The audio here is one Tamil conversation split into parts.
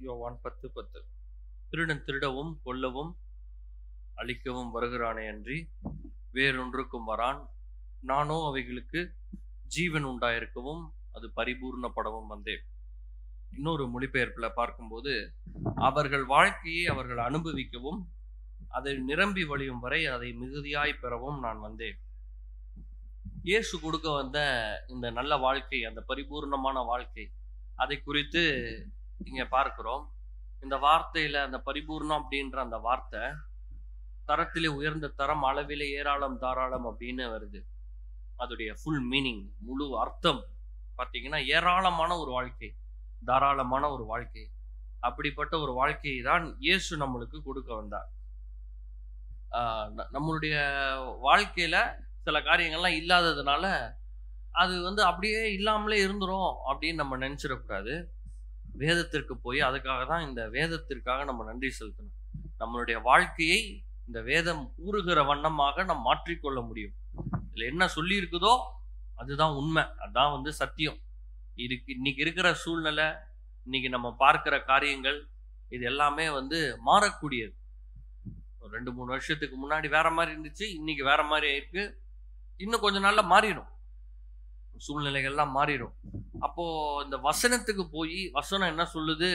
யோவான் 10:10. திருடன் திருடவும் கொல்லவும் அழிக்கவும் வருகிறானே அன்றி வேறொன்றுக்கும் வரான். நானோ அவைகளுக்கு ஜீவன் உண்டாயிருக்கவும் அது பரிபூர்ணப்படவும் வந்தேன். இன்னொரு மொழிபெயர்ப்புல பார்க்கும்போது, அவர்கள் வாழ்க்கையை அவர்கள் அனுபவிக்கவும் அதை நிரம்பி வழியும் வரை அதை மிகுதியாய் பெறவும் நான் வந்தேன். இயேசு கொடுக்க வந்த இந்த நல்ல வாழ்க்கை, அந்த பரிபூர்ணமான வாழ்க்கை, அதை குறித்து இங்க பார்க்கிறோம். இந்த வார்த்தையில அந்த பரிபூர்ணம் அப்படின்ற அந்த வார்த்தை தரத்திலே உயர்ந்த தரம், அளவிலே ஏராளம் தாராளம் அப்படின்னு வருது. அதோடைய ஃபுல் மீனிங், முழு அர்த்தம் பார்த்தீங்கன்னா ஏராளமான ஒரு வாழ்க்கை, தாராளமான ஒரு வாழ்க்கை. அப்படிப்பட்ட ஒரு வாழ்க்கையை தான் இயேசு நம்மளுக்கு கொடுக்க வந்தார். நம்மளுடைய வாழ்க்கையில சில காரியங்கள்லாம் இல்லாததுனால அது அப்படியே இல்லாமலே இருந்துரும் அப்படின்னு நம்ம நினைச்சிடக்கூடாது. வேதத்திற்கு போய் அதுக்காக தான், இந்த வேதத்திற்காக நம்ம நன்றி செலுத்தணும். நம்மளுடைய வாழ்க்கையை இந்த வேதம் கூறுகிற வண்ணமாக நம்ம மாற்றிக்கொள்ள முடியும். இதுல என்ன சொல்லி இருக்குதோ அதுதான் உண்மை, அதான் சத்தியம். இன்னைக்கு இருக்கிற சூழ்நிலை, இன்னைக்கு நம்ம பார்க்கிற காரியங்கள், இது எல்லாமே மாறக்கூடியது. ஒரு 2-3 வருஷத்துக்கு முன்னாடி வேற மாதிரி இருந்துச்சு, இன்னைக்கு வேற மாதிரி ஆயிருக்கு. இன்னும் கொஞ்ச நாள்ல மாறிடும், சூழ்நிலைகள்லாம் மாறிடும். அப்போ இந்த வசனத்துக்கு போய் வசனம் என்ன சொல்லுது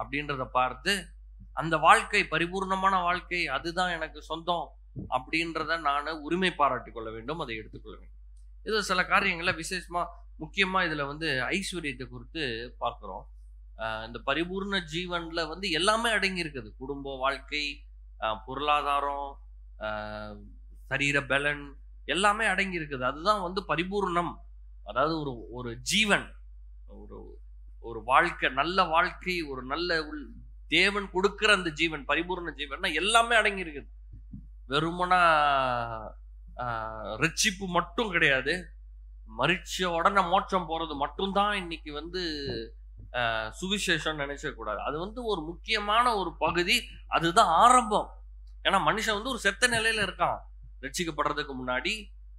அப்படின்றத பார்த்து, அந்த வாழ்க்கை பரிபூர்ணமான வாழ்க்கை, அதுதான் எனக்கு சொந்தம் அப்படின்றத நான் உரிமை பாராட்டி கொள்ள வேண்டும், அதை எடுத்துக்கொள்ள வேண்டும். இது சில காரியங்கள்ல விசேஷமா முக்கியமா இதுல ஐஸ்வர்யத்தை குறித்து பார்க்கிறோம். இந்த பரிபூர்ண ஜீவன்ல எல்லாமே அடங்கி இருக்குது. குடும்ப வாழ்க்கை, பொருளாதாரம், சரீர பலன், எல்லாமே அடங்கி இருக்குது. அதுதான் பரிபூர்ணம். அதாவது ஒரு ஜீவன், ஒரு வாழ்க்கை, நல்ல வாழ்க்கை, ஒரு நல்ல தேவன் கொடுக்கிற அந்த ஜீவன், பரிபூர்ண ஜீவன் எல்லாமே அடங்கி இருக்குது. வெறுமனா ரட்சிப்பு மட்டும் கிடையாது, மரிச்ச உடனே மோட்சம் போறது மட்டும்தான் இன்னைக்கு சுவிசேஷம் நினைச்ச கூடாது. அது ஒரு முக்கியமான ஒரு பகுதி, அதுதான் ஆரம்பம். ஏன்னா மனுஷன் ஒரு செத்த நிலையில இருக்கான். ரட்சிக்கப்படுறதுக்கு முன்னாடி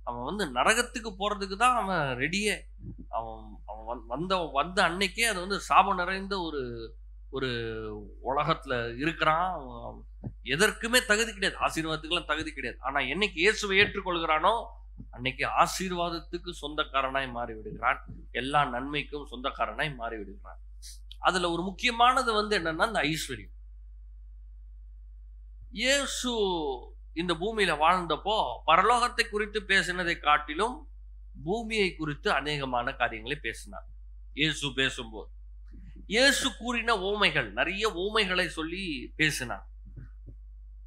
அவன் நரகத்துக்கு போறதுக்கு தான் அவன் ரெடியே. அவன் வந்த அன்னைக்கே அது சாபம் நிறைந்த ஒரு உலகத்துல இருக்கிறான். எதற்குமே தகுதி கிடையாது, ஆசீர்வாதத்துக்கெல்லாம் தகுதி கிடையாது. ஆனா என்னைக்கு இயேசுவை ஏற்றுக்கொள்கிறானோ அன்னைக்கு ஆசீர்வாதத்துக்கு சொந்தக்காரனாய் மாறி விடுகிறான், எல்லா நன்மைக்கும் சொந்தக்காரனாய் மாறி விடுகிறான். அதுல ஒரு முக்கியமானது என்னன்னா இந்த ஐஸ்வர்யம். இயேசு இந்த பூமியில வாழ்ந்தப்போ பரலோகத்தை குறித்து பேசினதை காட்டிலும் பூமியை குறித்து அநேகமான காரியங்களை பேசினார். இயேசு பேசும்போது இயேசு கூறின ஓமைகள், நிறைய ஓமைகளை சொல்லி பேசினார்.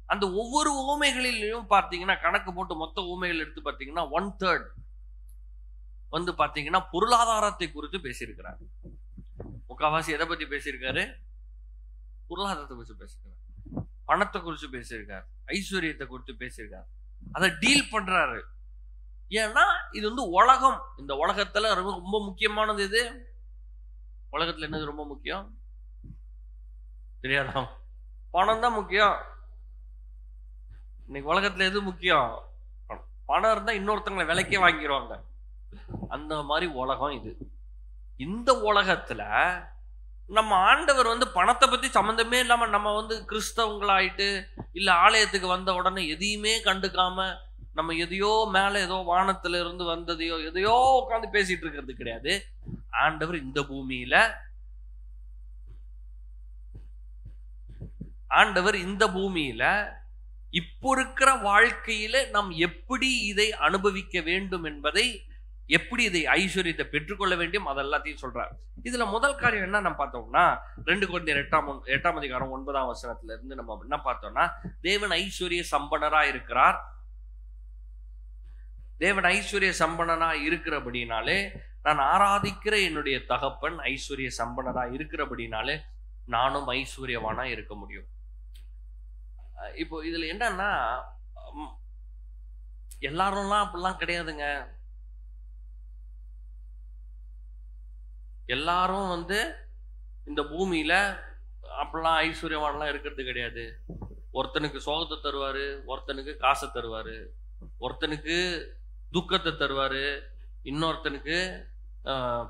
அந்த ஒவ்வொரு ஓமைகளிலும் பார்த்தீங்கன்னா, கணக்கு போட்டு மொத்த ஓமைகள் எடுத்து பார்த்தீங்கன்னா 1/3 பார்த்தீங்கன்னா பொருளாதாரத்தை குறித்து பேசியிருக்கிறார். முக்காவாசி எதை பத்தி பேசியிருக்காரு? பொருளாதாரத்தை குறித்து பேசியிருக்காரு, பணத்தை குறித்து பேசியிருக்காரு, ஐஸ்வர்யத்தை குறித்து பேசியிருக்காரு. அதை டீல் பண்றாரு. ஏன்னா இது உலகம். இந்த உலகத்துல ரொம்ப முக்கியமானது எது? உலகத்துல என்னது ரொம்ப முக்கியம் தெரியாதா? பணம் தான் முக்கியம். இன்னைக்கு உலகத்துல எது முக்கியம்? பணம் இருந்தா இன்னொருத்தங்களை விலைக்கே வாங்கிடுவாங்க. அந்த மாதிரி உலகம் இது. இந்த உலகத்துல நம்ம ஆண்டவர் பணத்தை பத்தி சம்பந்தமே இல்லாம நம்ம கிறிஸ்தவங்களாயிட்டு இல்ல ஆலயத்துக்கு வந்த உடனே எதையுமே கண்டுக்காம நம்ம எதையோ மேல ஏதோ வானத்துல இருந்து வந்ததையோ எதையோ உட்காந்து பேசிட்டு இருக்கிறது கிடையாது. ஆண்டவர் இந்த பூமியில இப்போ இருக்கிற வாழ்க்கையில நாம் எப்படி இதை அனுபவிக்க வேண்டும் என்பதை, எப்படி இதை ஐஸ்வர்யத்தை பெற்றுக்கொள்ள வேண்டும், அதெல்லாத்தையும் சொல்றார். இதுல முதல் காரியம் என்ன நம்ம பார்த்தோம்னா, 2 கொரிந்தியர் 8ஆம் அதிகாரம் 9ஆம் வசனத்துல இருந்து நம்ம என்ன பார்த்தோம்னா, தேவன் ஐஸ்வர்ய சம்பனரா இருக்கிறார். தேவன் ஐஸ்வர்ய சம்பனனா இருக்கிறபடினாலே, நான் ஆராதிக்கிற என்னுடைய தகப்பன் ஐஸ்வர்ய சம்பனரா இருக்கிறபடினாலே நானும் ஐஸ்வர்யவானா இருக்க முடியும். இப்போ இதுல என்னன்னா, எல்லாரும்லாம் அப்படிலாம் கிடையாதுங்க. எல்லாரும் இந்த பூமியில அப்படிலாம் ஐஸ்வர்யவான்லாம் இருக்கிறது கிடையாது. ஒருத்தனுக்கு சோகத்தை தருவாரு, ஒருத்தனுக்கு காசை தருவாரு, ஒருத்தனுக்கு துக்கத்தை தருவாரு, இன்னொருத்தனுக்கு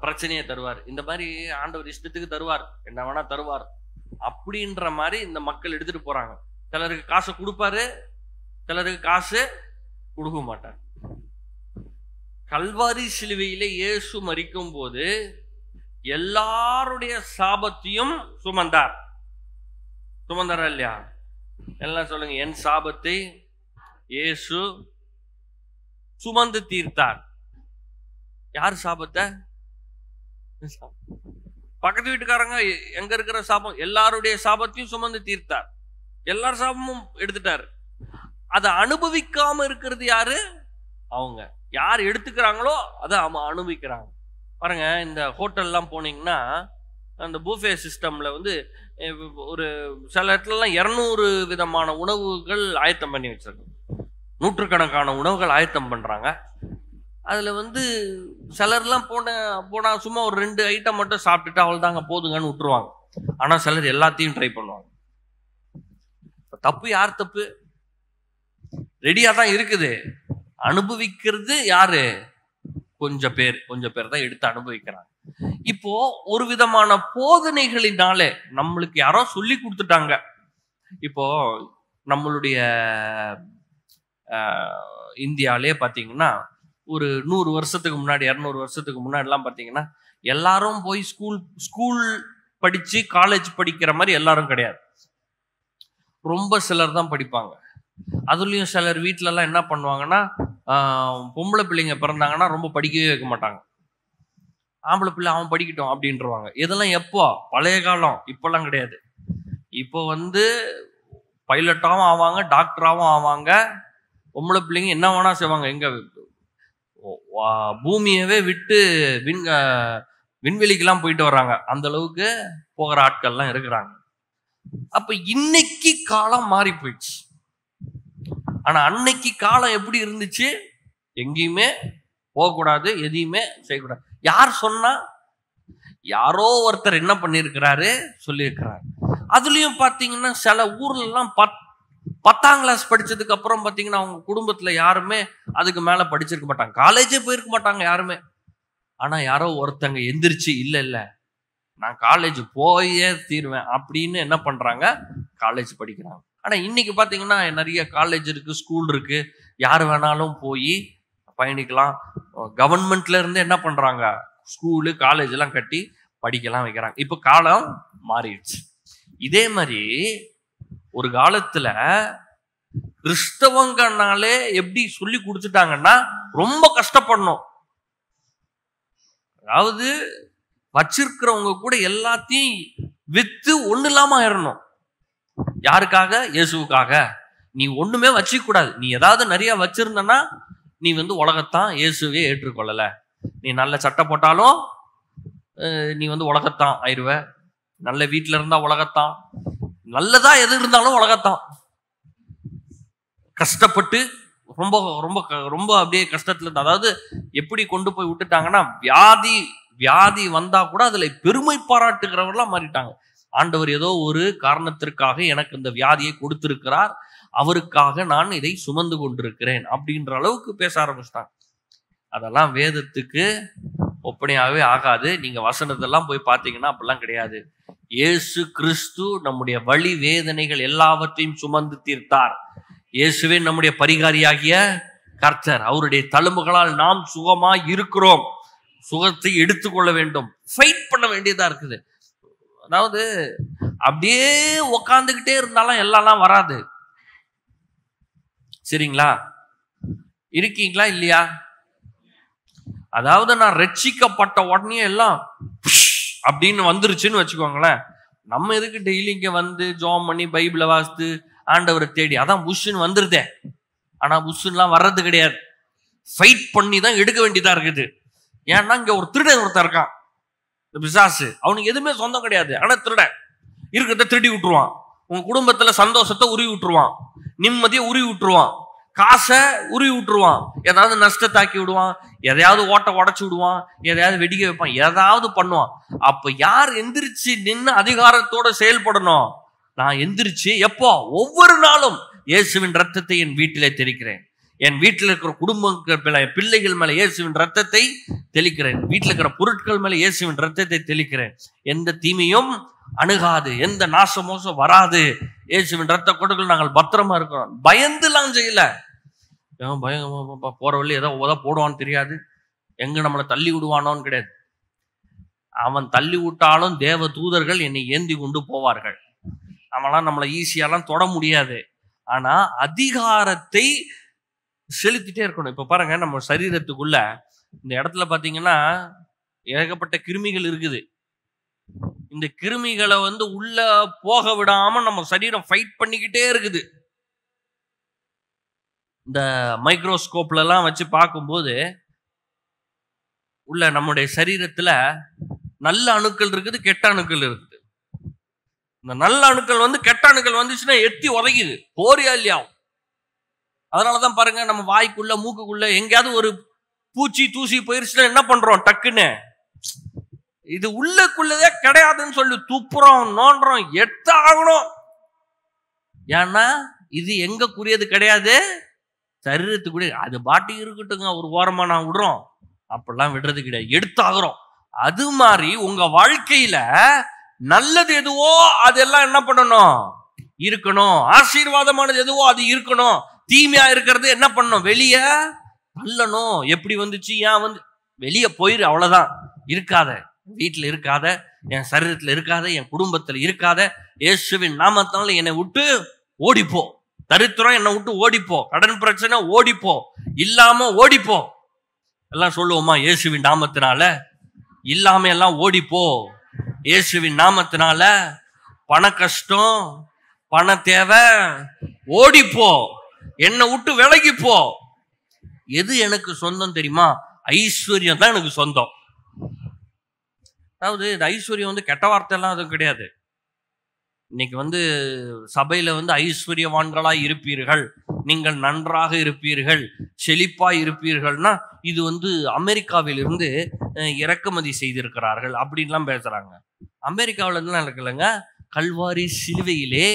பிரச்சனையை தருவார். இந்த மாதிரி ஆண்டவர் இஷ்டத்துக்கு தருவார், என்ன வேணா தருவார். அப்படின்ற மாதிரி இந்த மக்கள் எடுத்துட்டு போறாங்க. சிலருக்கு காசை கொடுப்பாரு, சிலருக்கு காசு கொடுக்க மாட்டார். கல்வாரி சிலுவையிலே இயேசு மரிக்கும் போது எல்லாருடைய சாபத்தையும் சுமந்தார். சுமந்தாரா இல்லையா? எல்லாம் சொல்லுங்க, என் சாபத்தை இயேசு சுமந்து தீர்த்தார். யார் சாபத்தை? பக்கத்து வீட்டுக்காரங்க எங்க இருக்கிற சாபம், எல்லாருடைய சாபத்தையும் சுமந்து தீர்த்தார். எல்லார் சாபமும் எடுத்துட்டார். அதை அனுபவிக்காம இருக்கிறது யாரு? அவங்க. யார் எடுத்துக்கிறாங்களோ அதை அவங்க அனுபவிக்கிறாங்க. பாருங்க, இந்த ஹோட்டல்லாம் போனீங்கன்னா அந்த பூஃபே சிஸ்டம்ல வந்து ஒரு சில இடத்துலலாம் 200 விதமான உணவுகள் ஆயத்தம் பண்ணி வச்சிருக்காங்க. நூற்றுக்கணக்கான உணவுகள் ஆயத்தம் பண்றாங்க. அதுல வந்து சிலர்லாம் போனா சும்மா ஒரு 2 ஐட்டம் மட்டும் சாப்பிட்டுட்டு அவள் தாங்க போதுங்கன்னு விட்டுருவாங்க. ஆனா சிலர் எல்லாத்தையும் ட்ரை பண்ணுவாங்க. தப்பு யார் தப்பு? ரெடியா தான் இருக்குது, அனுபவிக்கிறது யாரு? கொஞ்சம் பேர் தான் எடுத்து அனுபவிக்கிறாங்க. இப்போ ஒரு விதமான போதனைகளினாலே நம்மளுக்கு யாரோ சொல்லி கொடுத்துட்டாங்க. இப்போ நம்மளுடைய இந்தியாவிலே பாத்தீங்கன்னா ஒரு 100 வருஷத்துக்கு முன்னாடி 200 வருஷத்துக்கு முன்னாடி எல்லாம் பாத்தீங்கன்னா எல்லாரும் போய் ஸ்கூல் படிச்சு காலேஜ் படிக்கிற மாதிரி எல்லாரும் கிடையாது. ரொம்ப சிலர் தான் படிப்பாங்க. அதுலயும் சிலர் வீட்டுல எல்லாம் என்ன பண்ணுவாங்கன்னா, பொம்பளை பிள்ளைங்க பிறந்தாங்கன்னா ரொம்ப படிக்கவே வைக்க மாட்டாங்க. ஆம்பளை பிள்ளை அவன் படிக்கட்டும் அப்படின்றவாங்க. இதெல்லாம் எப்போ? பழைய காலம். இப்பெல்லாம் கிடையாது. இப்போ வந்து பைலட்டாவும் ஆவாங்க, டாக்டராகவும் ஆவாங்க. பொம்பளை பிள்ளைங்க என்ன வேணா செய்வாங்க. எங்க பூமியவே விட்டு விண்வெளிக்கெல்லாம் போயிட்டு வர்றாங்க. அந்த அளவுக்கு போகிற ஆட்கள்லாம் இருக்கிறாங்க. அப்ப இன்னைக்கு காலம் மாறி போயிடுச்சு. ஆனா அன்னைக்கு காலம் எப்படி இருந்துச்சு? எங்கேயுமே போகக்கூடாது, எதையுமே செய்யக்கூடாது. யார் சொன்னா? யாரோ ஒருத்தர் என்ன பண்ணிருக்கிறாரு, சொல்லியிருக்கிறாரு. அதுலயும் பாத்தீங்கன்னா சில ஊர்ல எல்லாம் 10ஆம் கிளாஸ் படிச்சதுக்கு அப்புறம் பாத்தீங்கன்னா அவங்க குடும்பத்துல யாருமே அதுக்கு மேல படிச்சிருக்க மாட்டாங்க, காலேஜே போயிருக்க மாட்டாங்க யாருமே. ஆனா யாரோ ஒருத்தங்க எந்திரிச்சு இல்ல நான் காலேஜ் போயே தீருவேன் அப்படின்னு என்ன பண்றாங்க, காலேஜ் படிக்கிறாங்க. ஆனா இன்னைக்கு பாத்தீங்கன்னா நிறைய காலேஜ் இருக்கு, ஸ்கூல் இருக்கு, யாரு வேணாலும் போய் பயணிக்கலாம். கவர்மெண்ட்ல இருந்து என்ன பண்றாங்க, ஸ்கூலு காலேஜ் எல்லாம் கட்டி படிக்கலாம் வைக்கிறாங்க. இப்ப காலம் மாறிடுச்சு. இதே மாதிரி ஒரு காலத்துல கிறிஸ்தவங்கனாலே எப்படி சொல்லி கொடுத்துட்டாங்கன்னா ரொம்ப கஷ்டப்படணும். அதாவது வச்சிருக்கிறவங்க கூட எல்லாத்தையும் வித்து ஒண்ணு இல்லாம ஆயிரணும். யாருக்காக? இயேசுக்காக. நீ ஒண்ணுமே வச்சுக்க கூடாது. நீ ஏதாவது நிறைய வச்சிருந்தனா நீ வந்து உலகத்தான், இயேசுவே ஏற்றுக்கொள்ளல. நீ நல்ல சட்டை போட்டாலும் நீ வந்து உலகத்தான் ஆயிடுவ. நல்ல வீட்டுல இருந்தா உலகத்தான், நல்லதா எது இருந்தாலும் உலகத்தான். கஷ்டப்பட்டு ரொம்ப ரொம்ப ரொம்ப அப்படியே கஷ்டத்துல இருந்தா, அதாவது எப்படி கொண்டு போய் விட்டுட்டாங்கன்னா வியாதி வந்தா கூட அதுல பெருமை பாராட்டுகிறவர்களாம் மாறிட்டாங்க. ஆண்டவர் ஏதோ ஒரு காரணத்திற்காக எனக்கு இந்த வியாதியை கொடுத்திருக்கிறார், அவருக்காக நான் இதை சுமந்து கொண்டிருக்கிறேன் அப்படின்ற அளவுக்கு பேச ஆரம்பிச்சிட்டாங்க. அதெல்லாம் வேதத்துக்கு ஒப்பனையாகவே ஆகாது. நீங்க வசனத்தெல்லாம் போய் பார்த்தீங்கன்னா அப்படிலாம் கிடையாது. இயேசு கிறிஸ்து நம்முடைய வலி வேதனைகள் எல்லாவற்றையும் சுமந்து தீர்த்தார். இயேசுவே நம்முடைய பரிகாரியாகிய கர்த்தர். அவருடைய தழும்புகளால் நாம் சுகமா இருக்கிறோம். சுகத்தை எடுத்துக்கொள்ள வேண்டும். ஃபைட் பண்ண வேண்டியதா இருக்குது. அதாவது அப்படியே உக்காந்துக்கிட்டே இருந்தாலும் எல்லாம் வராது. சரிங்களா? இருக்கீங்களா இல்லையா? அதாவது நான் ரட்சிக்கப்பட்ட உடனே எல்லாம் அப்படின்னு வந்துருச்சுன்னு வச்சுக்கோங்களேன். நம்ம எதுக்கு டெய்லி இங்க வந்து ஜாம் பண்ணி பைபிளை வாசித்து ஆண்டவரை தேடி, அதான் புஷ்ன்னு வந்துருதே. ஆனா புஷ்லாம் வர்றது கிடையாது. ஃபைட் பண்ணி தான் எடுக்க வேண்டியதா இருக்குது. ஏன்னா இங்க ஒரு திருடன் ஒருத்தர் இருக்கான், இந்த பிசாசு. அவனுக்கு எதுவுமே சொந்தம் கிடையாது, ஆனா திருடன். இருக்கிறத திருடி விட்டுருவான். உங்க குடும்பத்துல சந்தோஷத்தை உருவி விட்டுருவான், நிம்மதியை உருவி விட்டுருவான், காசை உருவி விட்டுருவான், ஏதாவது நஷ்டத்தாக்கி விடுவான், எதையாவது ஓட்ட உடச்சு விடுவான், எதையாவது வெடிக்க வைப்பான், ஏதாவது பண்ணுவான். அப்ப யார் எந்திரிச்சு நின்று அதிகாரத்தோட செயல்படணும்? நான் எந்திரிச்சு எப்போ? ஒவ்வொரு நாளும் இயேசுவின் ரத்தத்தை என் வீட்டிலே தெரிக்கிறேன், என் வீட்டில் இருக்கிற குடும்ப பிள்ளைகள் மேல இயேசுவின் ரத்தத்தை தெளிக்கிறேன். வீட்டில் இருக்கிற பொருட்கள் மேல இயேசுவின் ரத்தத்தை தெளிக்கிறேன். எந்த தீமையும் அணுகாது, எந்த நாசமோசம் வராது. இயேசுவின் ரத்த கொடைகள் நாங்கள் பத்திரமா இருக்கிறோம். பயந்துலாம் செய்யல. போற வழி ஏதோ போடுவான்னு தெரியாது, எங்க நம்மளை தள்ளி விடுவானோன்னு கிடையாது. அவன் தள்ளி விட்டாலும் தேவ தூதர்கள் என்னை ஏந்தி கொண்டு போவார்கள். அவன்லாம் நம்மளை ஈஸியாலாம் தொட முடியாது. ஆனா அதிகாரத்தை செலுத்திட்டே இருக்கணும். இப்ப பாருங்க, நம்ம சரீரத்துக்குள்ள இந்த இடத்துல பாத்தீங்கன்னா ஏகப்பட்ட கிருமிகள் இருக்குது. இந்த கிருமிகளை உள்ள போக விடாம நம்ம சரீரம் ஃபைட் பண்ணிக்கிட்டே இருக்குது. இந்த மைக்ரோஸ்கோப்ல எல்லாம் வச்சு பார்க்கும்போது உள்ள நம்முடைய சரீரத்துல நல்ல அணுக்கள் இருக்குது, கெட்ட அணுக்கள் இருக்குது. இந்த நல்ல அணுக்கள் கெட்ட அணுக்கள் வந்துச்சுன்னா எத்தி உதைக்குது, போரியா இல்லையா? அதனாலதான் பாருங்க, நம்ம வாய்க்குள்ள மூக்குக்குள்ள எங்கேயாவது ஒரு பூச்சி தூசி போயிருச்சுன்னா என்ன பண்றோம்? டக்குன்னு இது உள்ளக்குள்ளதே கிடையாதுன்னு சொல்லி துப்புறோம், நோண்டுறோம், எத்தாகணும். ஏன்னா இது எங்கக்குரியது கிடையாது, சரீரத்துக்குரிய. அது பாட்டி இருக்கட்டுங்க, ஒரு ஓரமா நான் விடுறோம், அப்படிலாம் விடுறது கிடையாது, எடுத்தாகிறோம். அது மாதிரி உங்க வாழ்க்கையில நல்லது எதுவோ அதெல்லாம் என்ன பண்ணணும்? இருக்கணும். ஆசீர்வாதமானது எதுவோ அது இருக்கணும். தீமையா இருக்கிறது என்ன பண்ணணும்? வெளியே தள்ளணும். எப்படி வந்துச்சு, ஏன் வெளியே போயிரு, அவ்வளவுதான். இருக்காத, வீட்டுல இருக்காத, என் சரீரத்துல இருக்காத, என் குடும்பத்துல இருக்காத. இயேசுவின் நாமத்தால என்னை விட்டு ஓடிப்போ. தரித்திரம் என்னை விட்டு ஓடிப்போ. கடன் பிரச்சனை ஓடிப்போ, இல்லாம ஓடிப்போ. எல்லாம் சொல்லுவோமா? இயேசுவின் நாமத்தினால இல்லாம எல்லாம் ஓடிப்போ. இயேசுவின் நாமத்தினால பண கஷ்டம், பண தேவை ஓடிப்போ, என்னை விட்டு விலகிப்போ. எது எனக்கு சொந்தம் தெரியுமா? ஐஸ்வர்யம் தான் எனக்கு சொந்தம். அதாவது இந்த ஐஸ்வர்யம் கெட்ட வார்த்தை எல்லாம் அதுவும் கிடையாது. இன்னைக்கு சபையில ஐஸ்வர்யவான்களாய் இருப்பீர்கள், நீங்கள் நன்றாக இருப்பீர்கள், செழிப்பாய் இருப்பீர்கள்னா இது அமெரிக்காவில் இருந்து இறக்குமதி செய்திருக்கிறார்கள் அப்படின்லாம் பேசுறாங்க. அமெரிக்காவில இருந்து நடக்கலைங்க. கல்வாரி சிலுவையிலே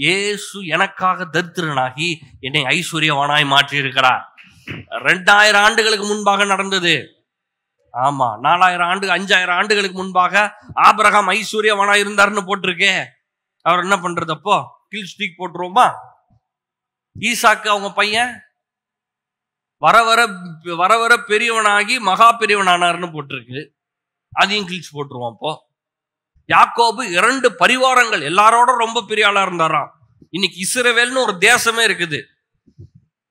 இயேசு எனக்காக தரித்திரனாகி என்னை ஐஸ்வர்யவானாய் மாற்றி இருக்கிறார். 2000 ஆண்டுகளுக்கு முன்பாக நடந்தது. ஆமா, 4000 ஆண்டு 5000 ஆண்டுகளுக்கு முன்பாக ஆபிரகாம் ஐஸ்வர்யவானா இருந்தாருன்னு போட்டிருக்கே. அவர் என்ன பண்றது? அப்போ கில் ஸ்டிக் போட்டுருவோமா? ஈசாக்கு அவங்க பையன் வர வர பெரியவனாகி மகா பெரியவனானார்னு போட்டிருக்கு, அதையும் கிழிச்சு போட்டுருவோம். அப்போ யாக்கோபு 2 பரிவாரங்கள் எல்லாரோட ரொம்ப பெரிய ஆளா இருந்தாராம். இன்னைக்கு இஸ்ரவேல்னு ஒரு தேசமே இருக்குது.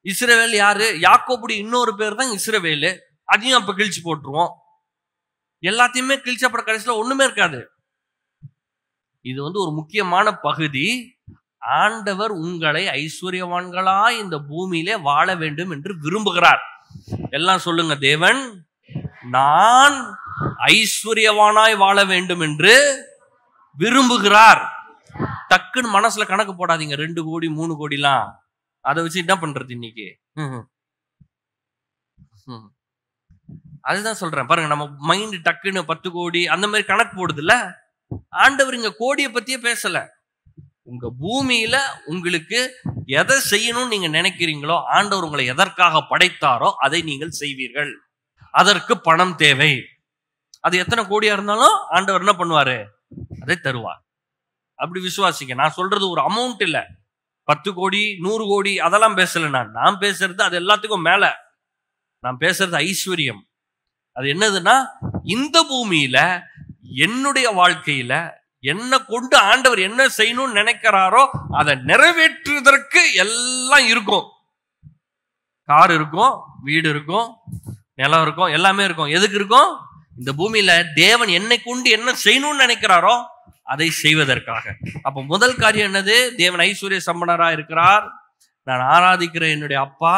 இஸ்ரவேல் யாரு? யாக்கோபுடைய இன்னொரு பேர் தான் இஸ்ரவேலு. அதையும் அப்ப கிழிச்சு போட்டுருவோம். எல்லாத்தையுமே கிழிச்சு அப்புறம் கடைசியில ஒண்ணுமே இருக்காது. இது ஒரு முக்கியமான பகுதி. ஆண்டவர் உங்களை ஐஸ்வர்யவான்களா இந்த பூமியிலே வாழ வேண்டும் என்று விரும்புகிறார். எல்லாம் சொல்லுங்க, தேவன் நான் ஐஸ்வர்யவானாய் வாழ வேண்டும் என்று விரும்புகிறார். டக்குன்னு மனசுல கணக்கு போடாதீங்க, 2 கோடி 3 கோடிலாம். அதை வச்சு என்ன பண்றது இன்னைக்கு? அதுதான் சொல்றேன் பாருங்க, நம்ம மைண்ட் டக்குன்னு 10 கோடி அந்த மாதிரி கணக்கு போடுது இல்ல. ஆண்டவர் இங்க கோடியை பத்தியே பேசல. உங்க பூமியில உங்களுக்கு எதை செய்யணும்னு நீங்க நினைக்கிறீங்களோ, ஆண்டவர் உங்களை எதற்காக படைத்தாரோ அதை நீங்கள் செய்வீர்கள். அதற்கு பணம் தேவை. அது எத்தனை கோடியா இருந்தாலும் ஆண்டவர் என்ன பண்ணுவாரு? அதை தருவார். அப்படி விசுவாசிங்க. நான் சொல்றது ஒரு அமௌண்ட் இல்ல, 10 கோடி 100 கோடி அதெல்லாம் பேசல. நான் பேசுறது அது எல்லாத்துக்கும் மேல. நான் பேசுறது ஐஸ்வர்யம். அது என்னதுன்னா, இந்த பூமியில என்னுடைய வாழ்க்கையில என்ன கொண்டு ஆண்டவர் என்ன செய்யணும்னு நினைக்கிறாரோ அதை நிறைவேற்றுவதற்கு எல்லாம் இருக்கும். கார் இருக்கும், வீடு இருக்கும், நிலம் இருக்கும், எல்லாமே இருக்கும். எதுக்கு இருக்கும்? இந்த பூமியில தேவன் என்னை கொண்டு என்ன செய்யணும்னு நினைக்கிறாரோ அதை செய்வதற்காக. அப்ப முதல் காரியம் என்னது? தேவன் ஐஸ்வர்ய சம்பனரா இருக்கிறார். நான் ஆராதிக்கிற என்னுடைய அப்பா,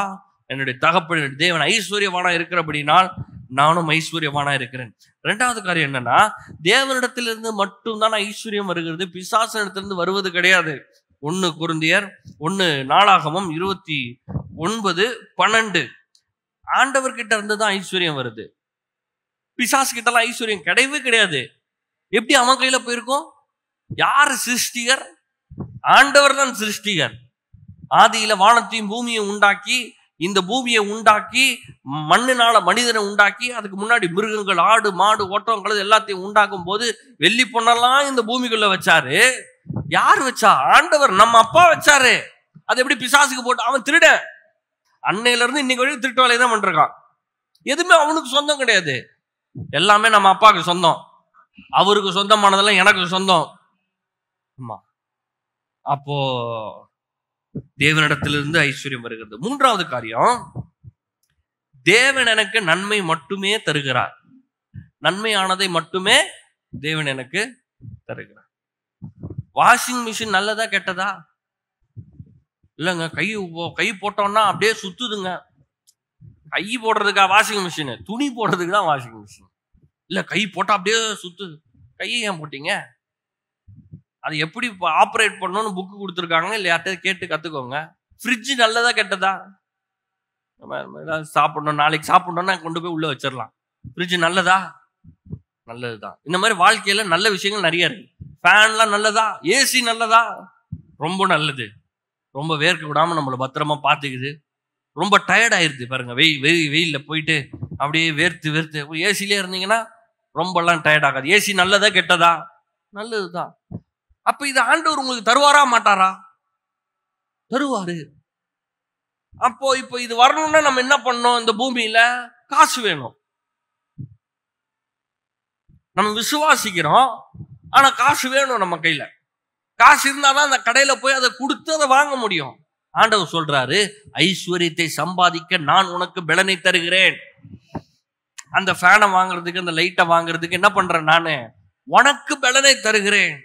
என்னுடைய தகப்பன், தேவன் ஐஸ்வர்யவானா இருக்கிறபடினால் நானும் ஐஸ்வர்யவானா இருக்கிறேன். 2வது காரியம் என்னன்னா, தேவனிடத்திலிருந்து மட்டும்தான் ஐஸ்வர்யம் வருகிறது, பிசாசனிடத்திலிருந்து வருவது கிடையாது. 1 கொரிந்தியர் 1 நாளாகமம் 29:12 ஆண்டவர்கிட்ட இருந்து தான் ஐஸ்வர்யம் வருது. பிசாசு கிட்ட எல்லாம் ஐஸ்வர்யம் கிடையவே கிடையாது. எப்படி அவன் கையில போயிருக்கும்? யாரு சிருஷ்டிகர்? ஆண்டவர் தான் சிருஷ்டிகர். ஆதியில வானத்தையும் பூமியை உண்டாக்கி இந்த பூமியை உண்டாக்கி, மண்ணினால மனிதனை உண்டாக்கி, அதுக்கு முன்னாடி மிருகங்கள், ஆடு, மாடு, ஓட்டம், கழுதை எல்லாத்தையும் உண்டாக்கும் போது வெள்ளி பொண்ணெல்லாம் இந்த பூமிக்குள்ள வச்சாரு. யாரு வச்சா? ஆண்டவர், நம்ம அப்பா வச்சாரு. அது எப்படி பிசாசுக்கு போட்டு? அவன் திருட. அன்னையில இருந்து இன்னைக்கு வரைக்கும் திருட்டு வேலையை தான் பண்ணிருக்கான். எதுவுமே அவனுக்கு சொந்தம் கிடையாது. எல்லாமே நம்ம அப்பாவுக்கு சொந்தம். அவருக்கு சொந்தமானதெல்லாம் எனக்கு சொந்தம். ஆமா. அப்போ தேவனிடத்திலிருந்து ஐஸ்வர்யம் வருகிறது. மூன்றாவது காரியம், தேவன் எனக்கு நன்மை மட்டுமே தருகிறார். நன்மையானதை மட்டுமே தேவன் எனக்கு தருகிறார். வாஷிங் மிஷின் நல்லதா கெட்டதா? இல்லைங்க, கை போட்டோம்னா அப்படியே சுத்துதுங்க. கை போடுறதுக்கா வாஷிங் மிஷின்? துணி போடுறதுக்கு தான் வாஷிங் மிஷின். இல்ல, கை போட்டா அப்படியே சுத்துது. கையை ஏன் போட்டீங்க? அது எப்படி ஆப்ரேட் பண்ணணும்னு புக்கு கொடுத்துருக்காங்க, இல்லை யார்கிட்ட கேட்டு கத்துக்கோங்க. ஃப்ரிட்ஜ் நல்லதா கெட்டதா? சாப்பிடணும், நாளைக்கு சாப்பிடணும்னா கொண்டு போய் உள்ள வச்சிடலாம். ஃப்ரிட்ஜ் நல்லதா? நல்லதுதான். இந்த மாதிரி வாழ்க்கையில நல்ல விஷயங்கள் நிறைய இருக்கு. ஃபேன்லாம் நல்லதா? ஏசி நல்லதா? ரொம்ப நல்லது. ரொம்ப வேர்க்க விடாம நம்மளை பத்திரமா பார்த்துக்குது. ரொம்ப டயர்ட் ஆயிருது பாருங்க, வெயில்ல போயிட்டு அப்படியே வேர்த்து ஏசிலே இருந்தீங்கன்னா ரொம்பலாம் டயர்ட் ஆகாது. ஏசி நல்லதா கெட்டதா? நல்லதுதான். அப்ப இது ஆண்டவர் உங்களுக்கு தருவாரா மாட்டாரா? தருவாரு. அப்போ இப்போ இது வரணும்னா நம்ம என்ன பண்ணோம்? இந்த பூமியில காசு வேணும். நம்ம விசுவாசிக்கிறோம், ஆனா காசு வேணும் நம்ம கையில. காசு இருந்தாதான் அந்த கடையில போய் அதை கொடுத்து அதை வாங்க முடியும். ஆண்டவர் சொல்றாரு, ஐஸ்வர்யத்தை சம்பாதிக்க நான் உனக்கு பலனை தருகிறேன். அந்த ஃபேனை வாங்குறதுக்கு, அந்த லைட்டை வாங்குறதுக்கு என்ன பண்றேன்? நானு உனக்கு பலனை தருகிறேன்.